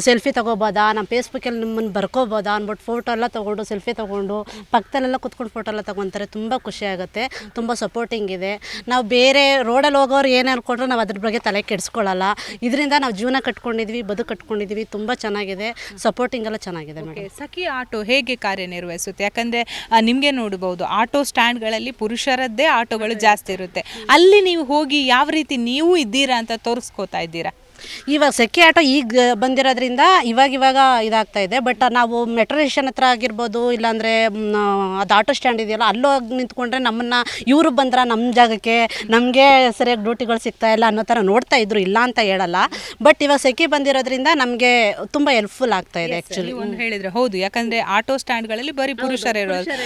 ಸೆಲ್ಫಿ ತೊಗೋಬೋದಾ, ನಮ್ಮ ಫೇಸ್ಬುಕ್ಕಲ್ಲಿ ನಿಮ್ಮನ್ನು ಬರ್ಕೋಬೋದಾ ಅಂದ್ಬಿಟ್ಟು ಫೋಟೋ ಎಲ್ಲ ತೊಗೊಂಡು ಸೆಲ್ಫಿ ತೊಗೊಂಡು ಪಕ್ಕದಲ್ಲೆಲ್ಲ ಕುತ್ಕೊಂಡು ಫೋಟೋ ಎಲ್ಲ ತೊಗೊತಾರೆ. ತುಂಬ ಖುಷಿಯಾಗುತ್ತೆ, ತುಂಬ ಸಪೋರ್ಟಿಂಗ್ ಇದೆ. ನಾವು ಬೇರೆ ರೋಡಲ್ಲಿ ಹೋಗೋರು ಏನು ಅನ್ಕೊಂಡ್ರೆ ನಾವು ಅದ್ರ ಬಗ್ಗೆ ತಲೆ ಕೆಡಿಸ್ಕೊಳ್ಳಲ್ಲ. ಇದರಿಂದ ನಾವು ಜೀವನ ಕಟ್ಕೊಂಡಿದ್ವಿ, ಬದುಕು ಕಟ್ಕೊಂಡಿದ್ವಿ. ತುಂಬ ಚೆನ್ನಾಗಿದೆ, ಸಪೋರ್ಟಿಂಗ್ ಎಲ್ಲ ಚೆನ್ನಾಗಿದೆ ಮೇಡಮ್. ಸಖಿ ಆಟೋ ಹೇಗೆ ಕಾರ್ಯನಿರ್ವಹಿಸುತ್ತೆ? ಯಾಕಂದರೆ ನಿಮಗೆ ನೋಡಬಹುದು, ಆಟೋ ಸ್ಟ್ಯಾಂಡ್ಗಳಲ್ಲಿ ಪುರುಷರದ್ದೇ ಆಟೋಗಳು ಜಾಸ್ತಿ ಇರುತ್ತೆ. ಅಲ್ಲಿ ನೀವು ಹೋಗಿ ಯಾವ ರೀತಿ ನೀವು ಇದ್ದೀರಾ ಅಂತ ತೋರಿಸ್ಕೋತಾ ಇದ್ದೀರಾ? ಇವಾಗ ಸೆಕೆ ಆಟೋ ಈಗ ಬಂದಿರೋದ್ರಿಂದ ಇವಾಗ ಇದಾಗ್ತಾ ಇದೆ. ಬಟ್ ನಾವು ಮೆಟ್ರೋ ಸ್ಟೇಷನ್ ಹತ್ರ ಆಗಿರ್ಬೋದು, ಇಲ್ಲಾಂದರೆ ಅದು ಆಟೋ ಸ್ಟ್ಯಾಂಡ್ ಇದೆಯಲ್ಲ, ಅಲ್ಲೋಗಿ ನಿಂತ್ಕೊಂಡ್ರೆ ನಮ್ಮನ್ನು ಇವರು ಬಂದ್ರೆ ನಮ್ಮ ಜಾಗಕ್ಕೆ ನಮಗೆ ಸರಿಯಾಗಿ ಡ್ಯೂಟಿಗಳು ಸಿಗ್ತಾ ಇಲ್ಲ ಅನ್ನೋ ಥರ ನೋಡ್ತಾ ಇದ್ರು, ಇಲ್ಲ ಅಂತ ಹೇಳಲ್ಲ. ಬಟ್ ಇವಾಗ ಸೆಕೆ ಬಂದಿರೋದ್ರಿಂದ ನಮಗೆ ತುಂಬ ಹೆಲ್ಪ್ಫುಲ್ ಆಗ್ತಾ ಇದೆ ಆ್ಯಕ್ಚುಲಿ. ಒಂದು ಹೇಳಿದ್ರೆ ಹೌದು, ಯಾಕಂದರೆ ಆಟೋ ಸ್ಟ್ಯಾಂಡ್ಗಳಲ್ಲಿ ಬರೀ ಪುರುಷರೇ ಇರೋದು,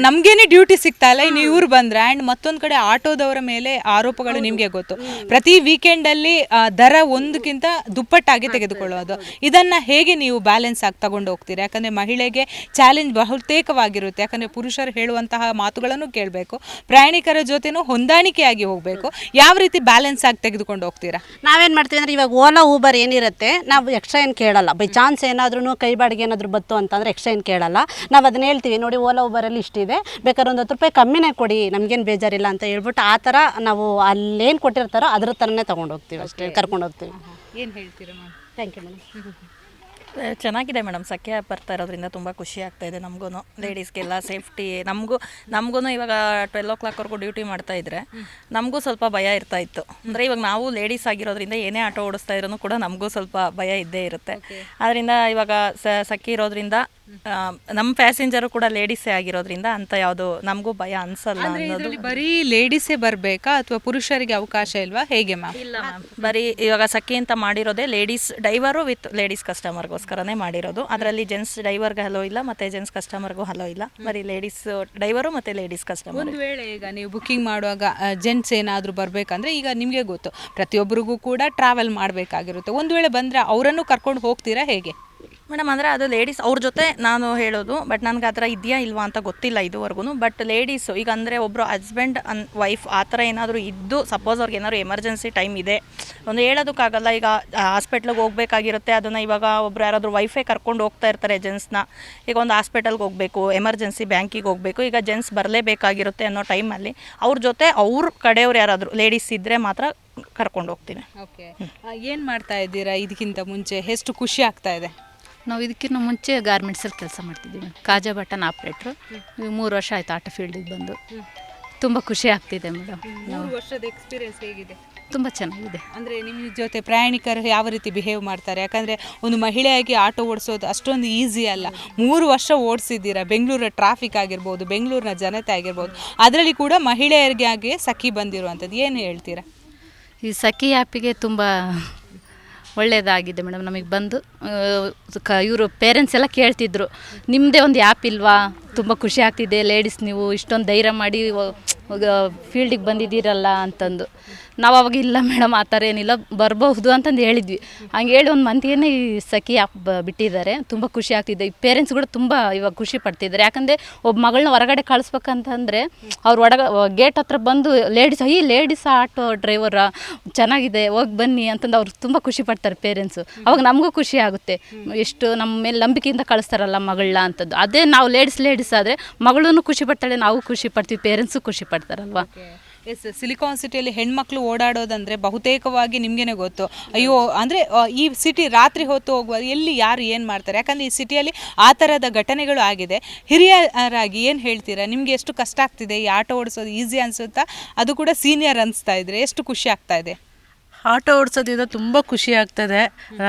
ನಮಗೇನೆ ಡ್ಯೂಟಿ ಸಿಗ್ತಾ ಇಲ್ಲ, ಇನ್ನು ಇವ್ರು ಬಂದ್ರೆ. ಆ್ಯಂಡ್ ಮತ್ತೊಂದು ಕಡೆ ಆಟೋದವರ ಮೇಲೆ ಆರೋಪಗಳು ನಿಮಗೆ ಗೊತ್ತು, ಪ್ರತಿ ವೀಕೆಂಡಲ್ಲಿ ದರ ಒಂದಕ್ಕಿಂತ ದುಪ್ಪಟ್ಟಾಗಿ ತೆಗೆದುಕೊಳ್ಳೋದು. ಇದನ್ನು ಹೇಗೆ ನೀವು ಬ್ಯಾಲೆನ್ಸ್ ಆಗಿ ತಗೊಂಡು ಹೋಗ್ತೀರಿ? ಯಾಕಂದರೆ ಮಹಿಳೆಗೆ ಚಾಲೆಂಜ್ ಬಹುತೇಕವಾಗಿರುತ್ತೆ. ಯಾಕಂದರೆ ಪುರುಷರು ಹೇಳುವಂತಹ ಮಾತುಗಳನ್ನು ಕೇಳಬೇಕು, ಪ್ರಯಾಣಿಕರ ಜೊತೆನೂ ಹೊಂದಾಣಿಕೆಯಾಗಿ ಹೋಗಬೇಕು. ಯಾವ ರೀತಿ ಬ್ಯಾಲೆನ್ಸ್ ಆಗಿ ತೆಗೆದುಕೊಂಡು ಹೋಗ್ತೀರಾ? ನಾವೇನು ಮಾಡ್ತೀವಿ ಅಂದರೆ, ಇವಾಗ ಓಲಾ ಊಬರ್ ಏನಿರುತ್ತೆ ನಾವು ಎಕ್ಸ್ಟ್ರಾ ಏನು ಕೇಳಲ್ಲ. ಬೈ ಚಾನ್ಸ್ ಏನಾದ್ರೂ ಕೈ ಬಾಡಿಗೆ ಏನಾದರೂ ಬತ್ತು ಅಂತಂದರೆ ಎಕ್ಸ್ಟ್ರಾ ಏನು ಕೇಳಲ್ಲ. ನಾವು ಅದನ್ನ ಹೇಳ್ತೀವಿ, ನೋಡಿ ಓಲಾ ಊಬರಲ್ಲಿ ಇಷ್ಟಿದೆ, ಬೇಕಾದ್ರೆ ಒಂದು 10 ರೂಪಾಯಿ ಕಮ್ಮಿನೇ ಕೊಡಿ, ನಮಗೇನು ಬೇಜಾರಿಲ್ಲ ಅಂತ ಹೇಳ್ಬಿಟ್ಟು ಆ ಥರ ನಾವು ಅಲ್ಲೇನು ಕೊಟ್ಟಿರ್ತಾರೋ ಅದ್ರ ಥರನೇ ತೊಗೊಂಡು ಹೋಗ್ತೀವಿ ಅಷ್ಟೇ, ಕರ್ಕೊಂಡು ಹೋಗ್ತೀವಿ. ಏನು ಹೇಳ್ತೀರಾ ಮ್ಯಾಮ್? Thank you madam. ಚೆನ್ನಾಗಿದೆ ಮೇಡಮ್, ಸಖ್ಯ ಬರ್ತಾ ಇರೋದ್ರಿಂದ ತುಂಬ ಖುಷಿ ಆಗ್ತಾ ಇದೆ ನಮಗೂ, ಲೇಡೀಸ್ಗೆಲ್ಲ ಸೇಫ್ಟಿ. ನಮಗೂ ಇವಾಗ 12 o'clockವರೆಗೂ ಡ್ಯೂಟಿ ಮಾಡ್ತಾ ಇದ್ರೆ ನಮಗೂ ಸ್ವಲ್ಪ ಭಯ ಇರ್ತಾ ಇತ್ತು. ಅಂದರೆ ಇವಾಗ ನಾವು ಲೇಡೀಸ್ ಆಗಿರೋದ್ರಿಂದ ಏನೇ ಆಟೋ ಓಡಿಸ್ತಾ ಇದ್ರೂ ಕೂಡ ನಮಗೂ ಸ್ವಲ್ಪ ಭಯ ಇದ್ದೇ ಇರುತ್ತೆ. ಅದರಿಂದ ಇವಾಗ ಸಖಿ ಇರೋದ್ರಿಂದ ನಮ್ಮ ಪ್ಯಾಸೆಂಜರು ಕೂಡ ಲೇಡೀಸೇ ಆಗಿರೋದ್ರಿಂದ ಅಂತ ಯಾವುದು ನಮಗೂ ಭಯ ಅನ್ಸಲ್ಲ. ಬರೀ ಲೇಡೀಸೇ ಬರಬೇಕಾ ಅಥವಾ ಪುರುಷರಿಗೆ ಅವಕಾಶ ಇಲ್ವಾ, ಹೇಗೆ ಮ್ಯಾಮ್? ಇಲ್ಲ ಮ್ಯಾಮ್, ಬರೀ ಇವಾಗ ಸಖಿ ಅಂತ ಮಾಡಿರೋದೇ ಲೇಡೀಸ್ ಡ್ರೈವರು ವಿತ್ ಲೇಡೀಸ್ ಕಸ್ಟಮರ್ಗೋಸ್ಕರನೇ ಮಾಡಿರೋದು. ಅದರಲ್ಲಿ ಜೆಂಟ್ಸ್ ಡ್ರೈವರ್ಗೆ ಹಲೋ ಇಲ್ಲ, ಮತ್ತು ಜೆಂಟ್ಸ್ ಕಸ್ಟಮರ್ಗೂ ಹಲೋ ಇಲ್ಲ, ಬರೀ ಲೇಡೀಸ್ ಡ್ರೈವರು ಮತ್ತು ಲೇಡೀಸ್ ಕಸ್ಟಮರ್. ಒಂದು ವೇಳೆ ಈಗ ನೀವು ಬುಕ್ಕಿಂಗ್ ಮಾಡುವಾಗ ಜೆಂಟ್ಸ್ ಏನಾದರೂ ಬರಬೇಕಂದ್ರೆ, ಈಗ ನಿಮಗೆ ಗೊತ್ತು ಪ್ರತಿಯೊಬ್ಬರಿಗೂ ಕೂಡ ಟ್ರಾವೆಲ್ ಮಾಡಬೇಕಾಗಿರುತ್ತೆ, ಒಂದು ವೇಳೆ ಬಂದರೆ ಅವರನ್ನು ಕರ್ಕೊಂಡು ಹೋಗ್ತೀರಾ ಹೇಗೆ? ಮೇಡಮ್, ಅಂದರೆ ಅದು ಲೇಡೀಸ್ ಅವ್ರ ಜೊತೆ ನಾನು ಹೇಳೋದು, ಬಟ್ ನನಗೆ ಆ ಥರ ಇದೆಯಾ ಇಲ್ವಾ ಅಂತ ಗೊತ್ತಿಲ್ಲ ಇದುವರೆಗೂ. ಬಟ್ ಲೇಡೀಸು ಈಗ ಅಂದರೆ ಒಬ್ಬರು ಹಸ್ಬೆಂಡ್ ವೈಫ್ ಆ ಥರ ಏನಾದರೂ ಇದ್ದು, ಸಪೋಸ್ ಅವ್ರಿಗೆ ಏನಾದ್ರು ಎಮರ್ಜೆನ್ಸಿ ಟೈಮ್ ಇದೆ, ಒಂದು ಹೇಳೋದಕ್ಕಾಗಲ್ಲ. ಈಗ ಹಾಸ್ಪಿಟ್ಲಿಗೆ ಹೋಗಬೇಕಾಗಿರುತ್ತೆ, ಅದನ್ನು ಇವಾಗ ಒಬ್ರು ಯಾರಾದರೂ ವೈಫೇ ಕರ್ಕೊಂಡು ಹೋಗ್ತಾ ಇರ್ತಾರೆ ಜೆಂಟ್ಸ್ನ. ಈಗ ಒಂದು ಹಾಸ್ಪಿಟಲ್ಗೆ ಹೋಗಬೇಕು, ಎಮರ್ಜೆನ್ಸಿ ಬ್ಯಾಂಕಿಗೆ ಹೋಗಬೇಕು, ಈಗ ಜೆಂಟ್ಸ್ ಬರಲೇಬೇಕಾಗಿರುತ್ತೆ ಅನ್ನೋ ಟೈಮಲ್ಲಿ ಅವ್ರ ಜೊತೆ ಅವ್ರ ಕಡೆಯವ್ರು ಯಾರಾದರೂ ಲೇಡೀಸ್ ಇದ್ದರೆ ಮಾತ್ರ ಕರ್ಕೊಂಡು ಹೋಗ್ತೀನಿ. ಓಕೆ, ಏನು ಮಾಡ್ತಾ ಇದ್ದೀರಾ? ಇದಕ್ಕಿಂತ ಮುಂಚೆ ಎಷ್ಟು ಖುಷಿ ಆಗ್ತಾ ಇದೆ? ನಾವು ಇದಕ್ಕಿಂತ ಮುಂಚೆ ಗಾರ್ಮೆಂಟ್ಸಲ್ಲಿ ಕೆಲಸ ಮಾಡ್ತಿದ್ದೀವಿ, ಕಾಜಾ ಬಟನ್ ಆಪ್ರೇಟ್ರು. 3 ವರ್ಷ ಆಯಿತು ಆಟೋ ಫೀಲ್ಡಿಗೆ ಬಂದು. ತುಂಬ ಖುಷಿ ಆಗ್ತಿದೆ ಮೇಡಮ್. 3 ವರ್ಷದ ಎಕ್ಸ್ಪೀರಿಯನ್ಸ್ ಹೇಗಿದೆ? ತುಂಬ ಚೆನ್ನಾಗಿದೆ. ಅಂದರೆ ನಿಮ್ಮ ಜೊತೆ ಪ್ರಯಾಣಿಕರು ಯಾವ ರೀತಿ ಬಿಹೇವ್ ಮಾಡ್ತಾರೆ? ಯಾಕಂದರೆ ಒಂದು ಮಹಿಳೆಯಾಗಿ ಆಟೋ ಓಡಿಸೋದು ಅಷ್ಟೊಂದು ಈಸಿ ಅಲ್ಲ. 3 ವರ್ಷ ಓಡಿಸಿದ್ದೀರಾ, ಬೆಂಗಳೂರ ಟ್ರಾಫಿಕ್ ಆಗಿರ್ಬೋದು, ಬೆಂಗಳೂರಿನ ಜನತೆ ಆಗಿರ್ಬೋದು, ಅದರಲ್ಲಿ ಕೂಡ ಮಹಿಳೆಯರಿಗಾಗಿ ಸಖಿ ಬಂದಿರುವಂಥದ್ದು, ಏನು ಹೇಳ್ತೀರಾ? ಈ ಸಖಿ ಆ್ಯಪಿಗೆ ತುಂಬ ಒಳ್ಳೆಯದಾಗಿದೆ ಮೇಡಮ್. ನಮಗೆ ಬಂದು ಇವರು ಪೇರೆಂಟ್ಸ್ ಎಲ್ಲ ಕೇಳ್ತಿದ್ರು, ನಿಮ್ಮದೇ ಒಂದು ಆ್ಯಪ್ ಇಲ್ವಾ, ತುಂಬ ಖುಷಿ ಆಗ್ತಿದೆ, ಲೇಡೀಸ್ ನೀವು ಇಷ್ಟೊಂದು ಧೈರ್ಯ ಮಾಡಿ ಫೀಲ್ಡಿಗೆ ಬಂದಿದ್ದೀರಲ್ಲ ಅಂತಂದು. ನಾವು ಅವಾಗ ಇಲ್ಲ ಮೇಡಮ್, ಆ ಥರ ಏನಿಲ್ಲ, ಬರಬಹುದು ಅಂತಂದು ಹೇಳಿದ್ವಿ. ಹಂಗೆ ಹೇಳಿ 1 ಮಂತಿಗೆ ಈ ಸಖಿ ಆ್ಯಪ್ ಬಿಟ್ಟಿದ್ದಾರೆ. ತುಂಬ ಖುಷಿ ಆಗ್ತಿದೆ. ಈ ಪೇರೆಂಟ್ಸ್ ಕೂಡ ತುಂಬ ಇವಾಗ ಖುಷಿ ಪಡ್ತಿದ್ದಾರೆ. ಯಾಕಂದರೆ ಒಬ್ಬ ಮಗಳನ್ನ ಹೊರಗಡೆ ಕಳಿಸ್ಬೇಕಂತಂದರೆ ಅವ್ರು ಗೇಟ್ ಹತ್ರ ಬಂದು ಲೇಡೀಸ್ ಆಟೋ ಡ್ರೈವರ ಚೆನ್ನಾಗಿದೆ, ಹೋಗಿ ಬನ್ನಿ ಅಂತಂದು ಅವ್ರು ತುಂಬ ಖುಷಿ ಪಡ್ತಾರೆ ಪೇರೆಂಟ್ಸು. ಅವಾಗ ನಮಗೂ ಖುಷಿ ಆಗುತ್ತೆ, ಎಷ್ಟು ನಮ್ಮ ಮೇಲೆ ನಂಬಿಕೆಯಿಂದ ಕಳಿಸ್ತಾರಲ್ಲ ಮಗಳನ್ನ ಅಂತದ್ದು. ಅದೇ ನಾವು ಲೇಡೀಸ್ ಆದರೆ ಮಗಳೂ ಖುಷಿ ಪಡ್ತಾಳೆ, ನಾವು ಖುಷಿ ಪಡ್ತೀವಿ, ಪೇರೆಂಟ್ಸು ಖುಷಿ ಪಡ್ತಾರಲ್ವ. ಎಸ್, ಸಿಲಿಕಾನ್ ಸಿಟಿಯಲ್ಲಿ ಹೆಣ್ಮಕ್ಳು ಓಡಾಡೋದಂದರೆ ಬಹುತೇಕವಾಗಿ ನಿಮಗೇನೆ ಗೊತ್ತು. ಅಯ್ಯೋ, ಅಂದರೆ ಈ ಸಿಟಿ ರಾತ್ರಿ ಹೊತ್ತು ಹೋಗುವಾಗ ಎಲ್ಲಿ ಯಾರು ಏನು ಮಾಡ್ತಾರೆ? ಯಾಕಂದರೆ ಈ ಸಿಟಿಯಲ್ಲಿ ಆ ಥರದ ಘಟನೆಗಳು ಆಗಿದೆ. ಹಿರಿಯರಾಗಿ ಏನು ಹೇಳ್ತೀರಾ? ನಿಮಗೆ ಎಷ್ಟು ಕಷ್ಟ ಆಗ್ತಿದೆ ಈ ಆಟೋ ಓಡಿಸೋದು? ಈಸಿ ಅನಿಸುತ್ತಾ? ಅದು ಕೂಡ ಸೀನಿಯರ್ ಅನಿಸ್ತಾ ಇದ್ರೆ ಎಷ್ಟು ಖುಷಿ ಆಗ್ತಾ ಇದೆ? ಆಟೋ ಓಡಿಸೋದ್ರಿಂದ ತುಂಬ ಖುಷಿ ಆಗ್ತದೆ.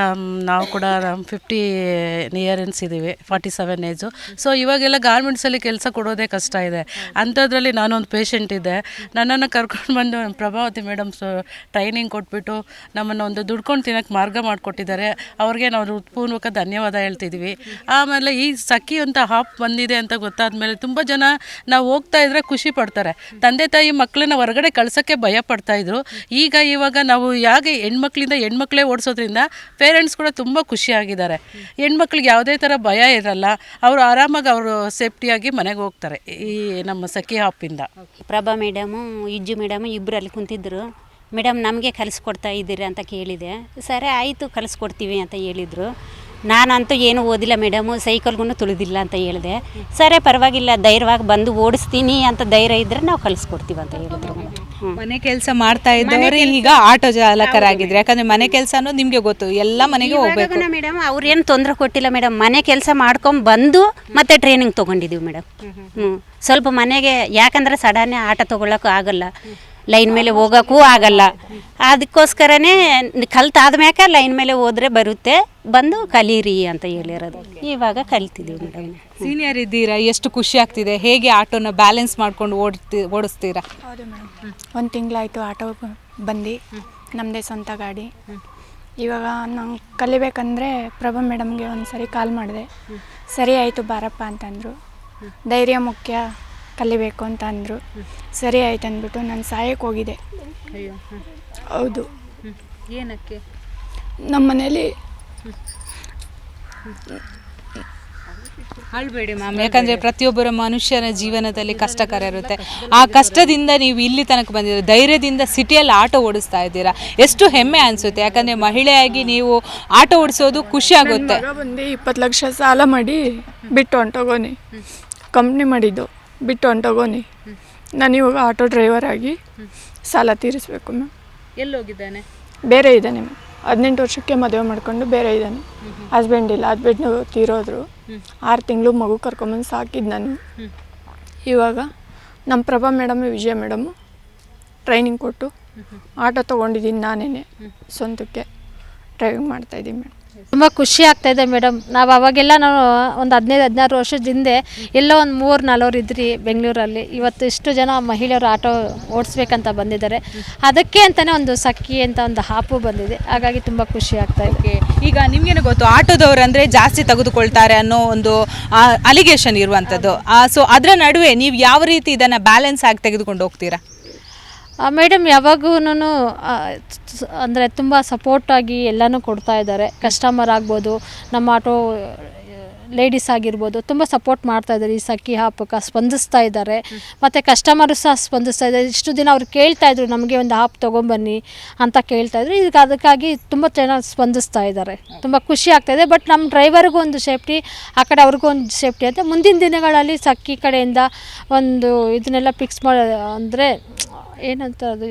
ನಾವು ಕೂಡ 50 ಇಯರ್ಸ್ ಇದ್ದೀವಿ, 47 ಏಜು. ಸೊ ಇವಾಗೆಲ್ಲ ಗಾರ್ಮೆಂಟ್ಸಲ್ಲಿ ಕೆಲಸ ಕೊಡೋದೇ ಕಷ್ಟ ಇದೆ. ಅಂಥದ್ರಲ್ಲಿ ನಾನೊಂದು ಪೇಷಂಟ್ ಇದ್ದೆ, ನನ್ನನ್ನು ಕರ್ಕೊಂಡು ಬಂದು ಪ್ರಭಾವತಿ ಮೇಡಮ್ಸ್ ಟ್ರೈನಿಂಗ್ ಕೊಟ್ಬಿಟ್ಟು ನಮ್ಮನ್ನು ಒಂದು ದುಡ್ಕೊಂಡು ತಿನ್ನೋಕ್ಕೆ ಮಾರ್ಗ ಮಾಡಿಕೊಟ್ಟಿದ್ದಾರೆ. ಅವ್ರಿಗೆ ನಾವು ಹೃತ್ಪೂರ್ವಕ ಧನ್ಯವಾದ ಹೇಳ್ತಿದ್ವಿ. ಆಮೇಲೆ ಈ ಸಖಿ ಅಂತ ಆಪ್ ಬಂದಿದೆ ಅಂತ ಗೊತ್ತಾದ್ಮೇಲೆ ತುಂಬ ಜನ ನಾವು ಹೋಗ್ತಾ ಇದ್ರೆ ಖುಷಿ ಪಡ್ತಾರೆ. ತಂದೆ ತಾಯಿ ಮಕ್ಕಳನ್ನ ಹೊರಗಡೆ ಕಳ್ಸೋಕ್ಕೆ ಭಯ ಪಡ್ತಾಯಿದ್ರು. ಇವಾಗ ನಾವು ಯಾಕೆ ಹೆಣ್ಮಕ್ಳೇ ಓಡಿಸೋದ್ರಿಂದ ಪೇರೆಂಟ್ಸ್ ಕೂಡ ತುಂಬ ಖುಷಿಯಾಗಿದ್ದಾರೆ. ಹೆಣ್ಮಕ್ಳಿಗೆ ಯಾವುದೇ ಥರ ಭಯ ಇರಲ್ಲ, ಅವರು ಆರಾಮಾಗಿ ಅವರು ಸೇಫ್ಟಿಯಾಗಿ ಮನೆಗೆ ಹೋಗ್ತಾರೆ ಈ ನಮ್ಮ ಸಖಿ ಆ್ಯಪಿಂದ. ಪ್ರಭಾ ಮೇಡಮು ಇಜ್ಜು ಮೇಡಮು ಇಬ್ಬರು ಅಲ್ಲಿ ಕುಂತಿದ್ದರು. ಮೇಡಮ್ ನಮಗೆ ಕಲಿಸ್ಕೊಡ್ತಾ ಇದ್ದೀರಿ ಅಂತ ಕೇಳಿದೆ. ಸರಿ ಆಯಿತು ಕಲಿಸ್ಕೊಡ್ತೀವಿ ಅಂತ ಹೇಳಿದರು. ನಾನಂತೂ ಏನೂ ಓದಿಲ್ಲ ಮೇಡಮು, ಸೈಕಲ್ಗೂ ತುಳಿದಿಲ್ಲ ಅಂತ ಹೇಳಿದೆ. ಸರಿ ಪರವಾಗಿಲ್ಲ, ಧೈರ್ಯವಾಗಿ ಬಂದು ಓಡಿಸ್ತೀನಿ ಅಂತ ಧೈರ್ಯ ಇದ್ದರೆ ನಾವು ಕಲಿಸ್ಕೊಡ್ತೀವಿ ಅಂತ ಹೇಳಿದ್ರು. ಮನೆ ಕೆಲಸ ಮಾಡ್ತಾ ಇದ್ದವರು ಈಗ ಆಟೋ ಚಾಲಕರಾಗಿದ್ರು. ಯಾಕಂದ್ರೆ ಮನೆ ಕೆಲಸ ಅನ್ನೋದು ನಿಮಗೆ ಗೊತ್ತು, ಎಲ್ಲ ಮನೆಗೆ ಹೋಗ್ಬೇಕು. ಮೇಡಮ್ ಅವ್ರೇನು ತೊಂದರೆ ಕೊಟ್ಟಿಲ್ಲ ಮೇಡಮ್. ಮನೆ ಕೆಲಸ ಮಾಡ್ಕೊಂಡು ಬಂದು ಮತ್ತೆ ಟ್ರೈನಿಂಗ್ ತೊಗೊಂಡಿದ್ದೀವಿ ಮೇಡಮ್. ಸ್ವಲ್ಪ ಮನೆಗೆ, ಯಾಕಂದರೆ ಸಡನ್ನೇ ಆಟೋ ತೊಗೊಳಕ್ಕೂ ಆಗಲ್ಲ, ಲೈನ್ ಮೇಲೆ ಹೋಗೋಕ್ಕೂ ಆಗಲ್ಲ. ಅದಕ್ಕೋಸ್ಕರನೇ ಕಲ್ತಾದ್ಮ್ಯಾಕೆ ಲೈನ್ ಮೇಲೆ ಹೋದರೆ ಬರುತ್ತೆ, ಬಂದು ಕಲೀರಿ ಅಂತ ಹೇಳಿರೋದು. ಇವಾಗ ಕಲಿತಿದ್ದೀವಿ ಮೇಡಮ್. ಸೀನಿಯರ್ ಇದ್ದೀರಾ, ಎಷ್ಟು ಖುಷಿ ಆಗ್ತಿದೆ. ಹೇಗೆ ಆಟೋನ ಬ್ಯಾಲೆನ್ಸ್ ಮಾಡ್ಕೊಂಡು ಓಡಿಸ್ತೀರಾ? ಹೌದು ಮೇಡಮ್, 1 ತಿಂಗಳಾಯಿತು ಆಟೋ ಬಂದು, ನಮ್ಮದೇ ಸ್ವಂತ ಗಾಡಿ. ಇವಾಗ ನಾವು ಕಲಿಬೇಕಂದ್ರೆ ಪ್ರಭಾ ಮೇಡಮ್ಗೆ ಒಂದು ಸರಿ ಕಾಲ್ ಮಾಡಿದೆ. ಸರಿ ಆಯಿತು ಬಾರಪ್ಪ ಅಂತಂದರು. ಧೈರ್ಯ ಮುಖ್ಯ, ಕಲಿಬೇಕು ಅಂತ ಅಂದರು. ಸರಿ ಆಯ್ತು ಅಂದ್ಬಿಟ್ಟು ನಾನು ಸಹಾಯಕ್ಕೆ ಹೋಗಿದ್ದೆ. ಹೌದು. ಏನಕ್ಕೆ? ನಮ್ಮ ಮನೇಲಿ ಅಳ್ಬೇಡಿ ಮ್ಯಾಮ್, ಯಾಕಂದರೆ ಪ್ರತಿಯೊಬ್ಬರ ಮನುಷ್ಯನ ಜೀವನದಲ್ಲಿ ಕಷ್ಟಕರ ಇರುತ್ತೆ. ಆ ಕಷ್ಟದಿಂದ ನೀವು ಇಲ್ಲಿ ತನಕ ಬಂದಿದ್ದೀರ, ಧೈರ್ಯದಿಂದ ಸಿಟಿಯಲ್ಲಿ ಆಟೋ ಓಡಿಸ್ತಾ ಇದ್ದೀರಾ. ಎಷ್ಟು ಹೆಮ್ಮೆ ಅನಿಸುತ್ತೆ. ಯಾಕಂದರೆ ಮಹಿಳೆಯಾಗಿ ನೀವು ಆಟೋ ಓಡಿಸೋದು ಖುಷಿ ಆಗುತ್ತೆ. ಬಂದು 20 ಲಕ್ಷ ಸಾಲ ಮಾಡಿ ಬಿಟ್ಟು ಹೊಂಟೋಗೋನಿ, ಕಂಪ್ನಿ ಮಾಡಿದ್ದು ಬಿಟ್ಟು ಹೊಂಟೋಗೋನಿ. ನಾನು ಇವಾಗ ಆಟೋ ಡ್ರೈವರ್ ಆಗಿ ಸಾಲ ತೀರಿಸ್ಬೇಕು ಮ್ಯಾಮ್. ಎಲ್ಲೋಗಿದ್ದಾನೆ? ಬೇರೆ ಇದ್ದಾನೆ ಮ್ಯಾಮ್. 18 ವರ್ಷಕ್ಕೆ ಮದುವೆ ಮಾಡ್ಕೊಂಡು ಬೇರೆ ಇದ್ದಾನೆ. ಹಸ್ಬೆಂಡ್ ಇಲ್ಲ, ಹಸ್ಬೆಂಡು ತೀರೋದ್ರು. 6 ತಿಂಗಳು ಮಗು ಕರ್ಕೊಂಬಂದು ಸಾಕಿದ್ದು ನಾನು. ಇವಾಗ ನಮ್ಮ ಪ್ರಭಾ ಮೇಡಮು ವಿಜಯ ಮೇಡಮು ಟ್ರೈನಿಂಗ್ ಕೊಟ್ಟು ಆಟೋ ತೊಗೊಂಡಿದ್ದೀನಿ ನಾನೇ, ಸ್ವಂತಕ್ಕೆ ಡ್ರೈವಿಂಗ್ ಮಾಡ್ತಾಯಿದ್ದೀನಿ ಮೇಡಮ್. ತುಂಬ ಖುಷಿ ಆಗ್ತಾಯಿದೆ ಮೇಡಮ್. ನಾವು ಅವಾಗೆಲ್ಲ ನಾವು ಒಂದು 15-16 ವರ್ಷದ ಹಿಂದೆ ಎಲ್ಲೋ ಒಂದು 3-4 ಇದ್ರಿ ಬೆಂಗಳೂರಲ್ಲಿ. ಇವತ್ತು ಇಷ್ಟು ಜನ ಮಹಿಳೆಯರು ಆಟೋ ಓಡಿಸ್ಬೇಕಂತ ಬಂದಿದ್ದಾರೆ. ಅದಕ್ಕೆ ಅಂತಲೇ ಒಂದು ಸಖಿ ಅಂತ ಒಂದು ಆ್ಯಪು ಬಂದಿದೆ. ಹಾಗಾಗಿ ತುಂಬ ಖುಷಿ ಆಗ್ತಾಯಿದೆ. ಈಗ ನಿಮಗೇನು ಗೊತ್ತು, ಆಟೋದವರು ಅಂದರೆ ಜಾಸ್ತಿ ತೆಗೆದುಕೊಳ್ತಾರೆ ಅನ್ನೋ ಒಂದು ಅಲಿಗೇಷನ್ ಇರುವಂಥದ್ದು. ಸೊ ಅದರ ನಡುವೆ ನೀವು ಯಾವ ರೀತಿ ಇದನ್ನು ಬ್ಯಾಲೆನ್ಸ್ ಆಗಿ ತೆಗೆದುಕೊಂಡು ಹೋಗ್ತೀರಾ? ಮೇಡಮ್ ಯಾವಾಗೂ ಅಂದರೆ ತುಂಬ ಸಪೋರ್ಟಾಗಿ ಎಲ್ಲನೂ ಕೊಡ್ತಾ ಇದ್ದಾರೆ. ಕಸ್ಟಮರ್ ಆಗ್ಬೋದು, ನಮ್ಮ ಆಟೋ ಲೇಡೀಸ್ ಆಗಿರ್ಬೋದು, ತುಂಬ ಸಪೋರ್ಟ್ ಮಾಡ್ತಾ ಇದ್ದಾರೆ. ಈ ಸಖಿ ಆ್ಯಪಕ್ಕೆ ಸ್ಪಂದಿಸ್ತಾ ಇದ್ದಾರೆ. ಮತ್ತು ಕಸ್ಟಮರು ಸಹ ಸ್ಪಂದಿಸ್ತಾ ಇದ್ದಾರೆ. ಇಷ್ಟು ದಿನ ಅವ್ರು ಕೇಳ್ತಾಯಿದ್ರು, ನಮಗೆ ಒಂದು ಆ್ಯಪ್ ತೊಗೊಂಬನ್ನಿ ಅಂತ ಕೇಳ್ತಾಯಿದ್ರು. ಈಗ ಅದಕ್ಕಾಗಿ ತುಂಬ ಚೆನ್ನಾಗಿ ಸ್ಪಂದಿಸ್ತಾ ಇದ್ದಾರೆ. ತುಂಬ ಖುಷಿ ಆಗ್ತಾಯಿದೆ. ಬಟ್ ನಮ್ಮ ಡ್ರೈವರ್ಗೂ ಒಂದು ಸೇಫ್ಟಿ, ಆ ಕಡೆ ಅವ್ರಿಗೂ ಒಂದು ಸೇಫ್ಟಿ ಅಂತ ಮುಂದಿನ ದಿನಗಳಲ್ಲಿ ಸಖಿ ಕಡೆಯಿಂದ ಒಂದು ಇದನ್ನೆಲ್ಲ ಫಿಕ್ಸ್ ಮಾಡಿ, ಅಂದರೆ ಏನಂತ ಅದು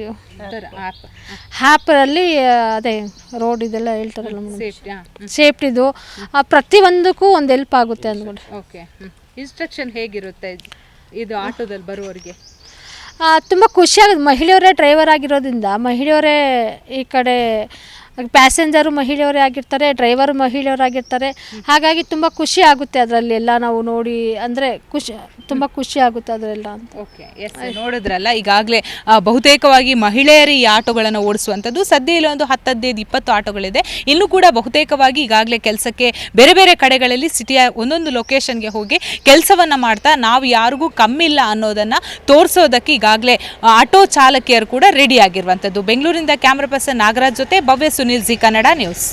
ಆ್ಯಪಲ್ಲಿ ಅದೇ ರೋಡ್ ಇದೆಲ್ಲ ಹೇಳ್ತಾರಲ್ಲ ಸೇಫ್ಟಿದು, ಪ್ರತಿಯೊಂದಕ್ಕೂ ಒಂದು ಹೆಲ್ಪ್ ಆಗುತ್ತೆ ಅಂದ್ಕೊಂಡು. ಓಕೆ, ಇನ್ಸ್ಟ್ರಕ್ಷನ್ ಹೇಗಿರುತ್ತೆ ಇದು ಆಟೋದಲ್ಲಿ ಬರುವವರಿಗೆ? ತುಂಬ ಖುಷಿಯಾಗುತ್ತೆ. ಮಹಿಳೆಯರೇ ಡ್ರೈವರ್ ಆಗಿರೋದ್ರಿಂದ ಮಹಿಳೆಯರೇ ಈ ಕಡೆ ಪ್ಯಾಸೆಂಜರು ಮಹಿಳೆಯವರೇ ಆಗಿರ್ತಾರೆ, ಡ್ರೈವರು ಮಹಿಳೆಯರಾಗಿರ್ತಾರೆ. ಹಾಗಾಗಿ ತುಂಬ ಖುಷಿ ಆಗುತ್ತೆ ಅದರಲ್ಲಿ ಎಲ್ಲ ನಾವು ನೋಡಿ, ಅಂದರೆ ತುಂಬ ಖುಷಿ ಆಗುತ್ತೆ ಅದರೆಲ್ಲ ಅಂತ. ಓಕೆ, ಎಸ್, ನೋಡಿದ್ರಲ್ಲ ಈಗಾಗಲೇ ಬಹುತೇಕವಾಗಿ ಮಹಿಳೆಯರು ಈ ಆಟೋಗಳನ್ನು ಓಡಿಸುವಂಥದ್ದು. ಸದ್ಯ ಇಲ್ಲಿ ಒಂದು 10-15-20 ಆಟೋಗಳಿದೆ. ಇನ್ನೂ ಕೂಡ ಬಹುತೇಕವಾಗಿ ಈಗಾಗಲೇ ಕೆಲಸಕ್ಕೆ ಬೇರೆ ಬೇರೆ ಕಡೆಗಳಲ್ಲಿ ಸಿಟಿಯ ಒಂದೊಂದು ಲೊಕೇಶನ್ಗೆ ಹೋಗಿ ಕೆಲಸವನ್ನು ಮಾಡ್ತಾ ನಾವು ಯಾರಿಗೂ ಕಮ್ಮಿಲ್ಲ ಅನ್ನೋದನ್ನು ತೋರಿಸೋದಕ್ಕೆ ಈಗಾಗಲೇ ಆಟೋ ಚಾಲಕಿಯರು ಕೂಡ ರೆಡಿ ಆಗಿರುವಂಥದ್ದು. ಬೆಂಗಳೂರಿಂದ ಕ್ಯಾಮ್ರಾ ಪರ್ಸನ್ ನಾಗರಾಜ್ ಜೊತೆ ಭವ್ಯ ಸುನಿಲ್, ಜಿ ಕನ್ನಡ ನ್ಯೂಸ್.